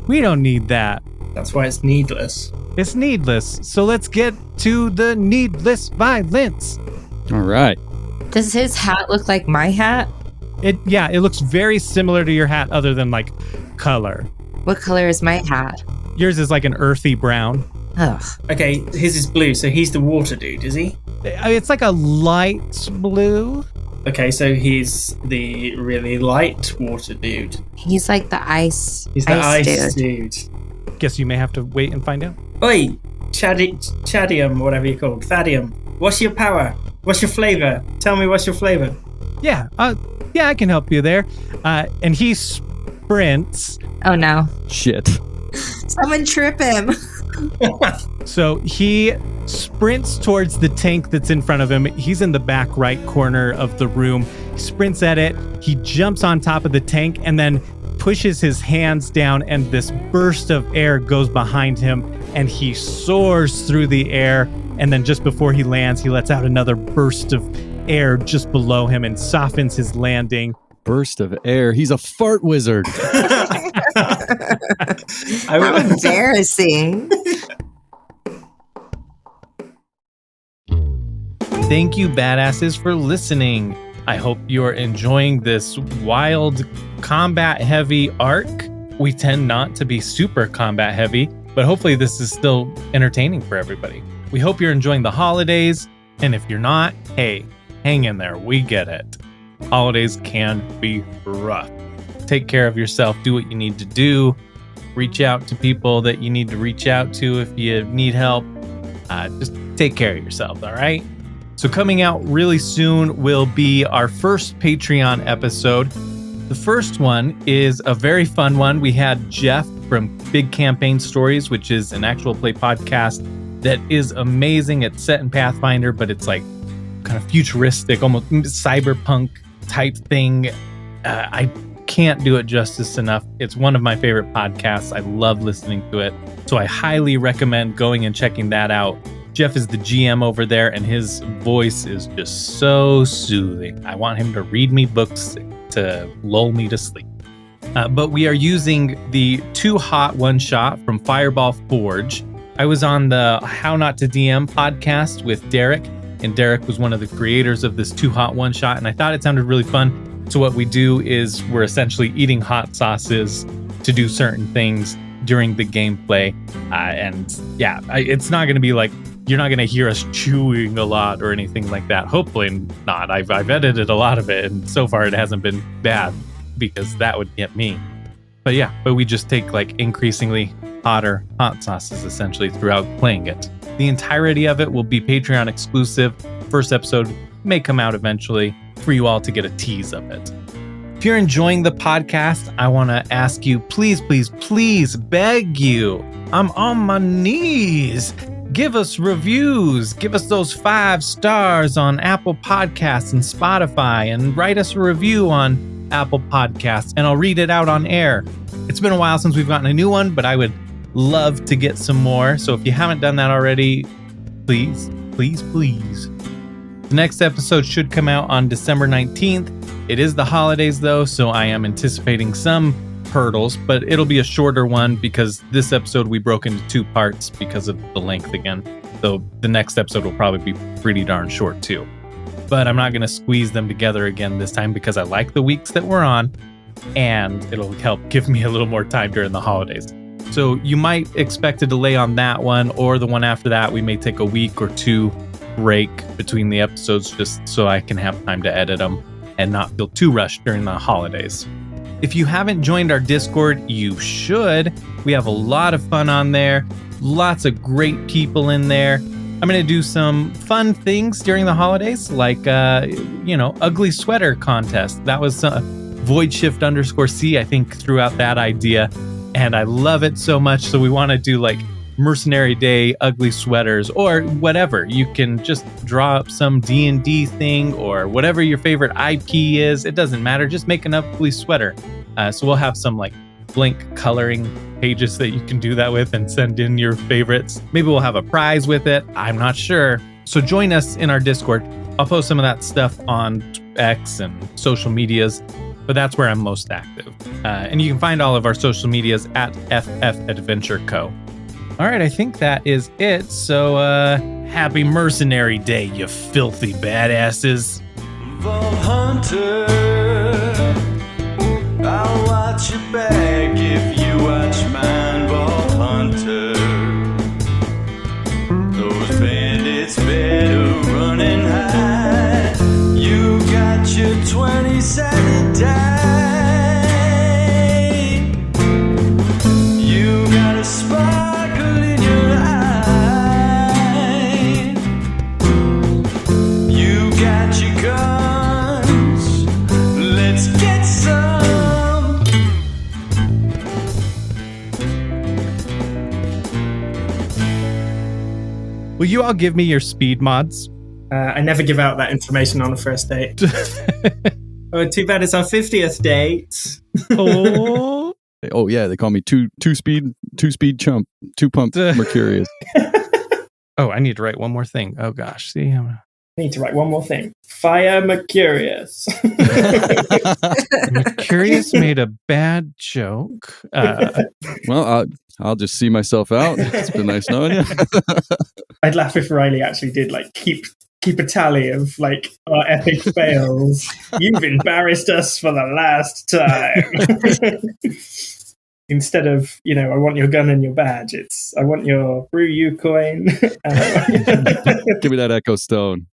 We don't need that. That's why it's needless. It's needless. So let's get to the needless violence. All right. Does his hat look like my hat? It looks very similar to your hat other than like color. What color is my hat? Yours is like an earthy brown. Ugh. Okay, his is blue, so he's the water dude, is he? It's like a light blue. Okay, so he's the really light water dude. He's like the ice. He's the ice dude. Guess you may have to wait and find out. Oi, Chadium, whatever you're called, Thadium. What's your power? What's your flavor? Tell me what's your flavor. Yeah, I can help you there. And he sprints. Oh no. Shit. Someone trip him. So he sprints towards the tank that's in front of him. He's in the back right corner of the room. He sprints at it. He jumps on top of the tank and then pushes his hands down, and this burst of air goes behind him, and he soars through the air. And then just before he lands, he lets out another burst of air just below him and softens his landing. Burst of air. He's a fart wizard. How embarrassing. Thank you, badasses, for listening. I hope you're enjoying this wild, combat-heavy arc. We tend not to be super combat-heavy, but hopefully this is still entertaining for everybody. We hope you're enjoying the holidays, and if you're not, hey, hang in there. We get it. Holidays can be rough. Take care of yourself. Do what you need to do. Reach out to people that you need to reach out to if you need help. Just take care of yourself, all right? So coming out really soon will be our first Patreon episode. The first one is a very fun one. We had Jeff from Big Campaign Stories, which is an actual play podcast that is amazing. It's set in Pathfinder, but it's like kind of futuristic, almost cyberpunk type thing. I can't do it justice enough. It's one of my favorite podcasts. I love listening to it. So I highly recommend going and checking that out. Jeff is the GM over there, and his voice is just so soothing. I want him to read me books to lull me to sleep. But we are using the Too Hot One Shot from Fireball Forge. I was on the How Not to DM podcast with Derek, and Derek was one of the creators of this Too Hot One Shot, and I thought it sounded really fun. So what we do is we're essentially eating hot sauces to do certain things during the gameplay. It's not going to be like, you're not going to hear us chewing a lot or anything like that. Hopefully not. I've edited a lot of it, and so far it hasn't been bad, because that would get me. But we just take like increasingly hotter hot sauces essentially throughout playing it. The entirety of it will be Patreon exclusive. First episode may come out eventually for you all to get a tease of it. If you're enjoying the podcast, I want to ask you, please, please, please, beg you, I'm on my knees. Give us reviews. Give us those 5 stars on Apple Podcasts and Spotify, and write us a review on Apple Podcasts, and I'll read it out on air. It's been a while since we've gotten a new one, but I would love to get some more. So if you haven't done that already, please, please, please. The next episode should come out on December 19th. It is the holidays though, so I am anticipating some hurdles, but it'll be a shorter one because this episode we broke into 2 parts because of the length again. So the next episode will probably be pretty darn short too. But I'm not going to squeeze them together again this time because I like the weeks that we're on, and it'll help give me a little more time during the holidays. So you might expect a delay on that one, or the one after that. We may take a week or 2 break between the episodes just so I can have time to edit them and not feel too rushed during the holidays. If you haven't joined our Discord, you should. We have a lot of fun on there. Lots of great people in there. I'm going to do some fun things during the holidays, like, ugly sweater contest. That was Voidshift_C, I think, threw out that idea. And I love it so much. So we want to do like Mercenary Day ugly sweaters or whatever. You can just draw up some D&D thing or whatever your favorite IP is. It doesn't matter. Just make an ugly sweater. So we'll have some like blank coloring pages that you can do that with and send in your favorites. Maybe we'll have a prize with it. I'm not sure. So join us in our Discord. I'll post some of that stuff on X and social medias, but that's where I'm most active. And you can find all of our social medias at FF Adventure Co. All right, I think that is it. So happy Mercenary Day, you filthy badasses. Vault Hunter, I'll watch your back if you watch mine, Vault Hunter. Those bandits better run and hide. You got your 20-sided die. You got a sparkle in your eye. You got your guns. Let's get some. Will you all give me your speed mods? I never give out that information on a first date. Oh, too bad it's our 50th date. Oh. Oh yeah, they call me two speed chump, 2 pump Mercurius. Oh, I need to write one more thing. Oh gosh, see, I need to write one more thing. Fire Mercurius. Mercurius made a bad joke. Well, I'll just see myself out. It's been nice knowing you. I'd laugh if Riley actually did like keep a tally of like our epic fails. You've embarrassed us for the last time. Instead of, I want your gun and your badge, it's I want your brew you coin. Give me that Echo Stone.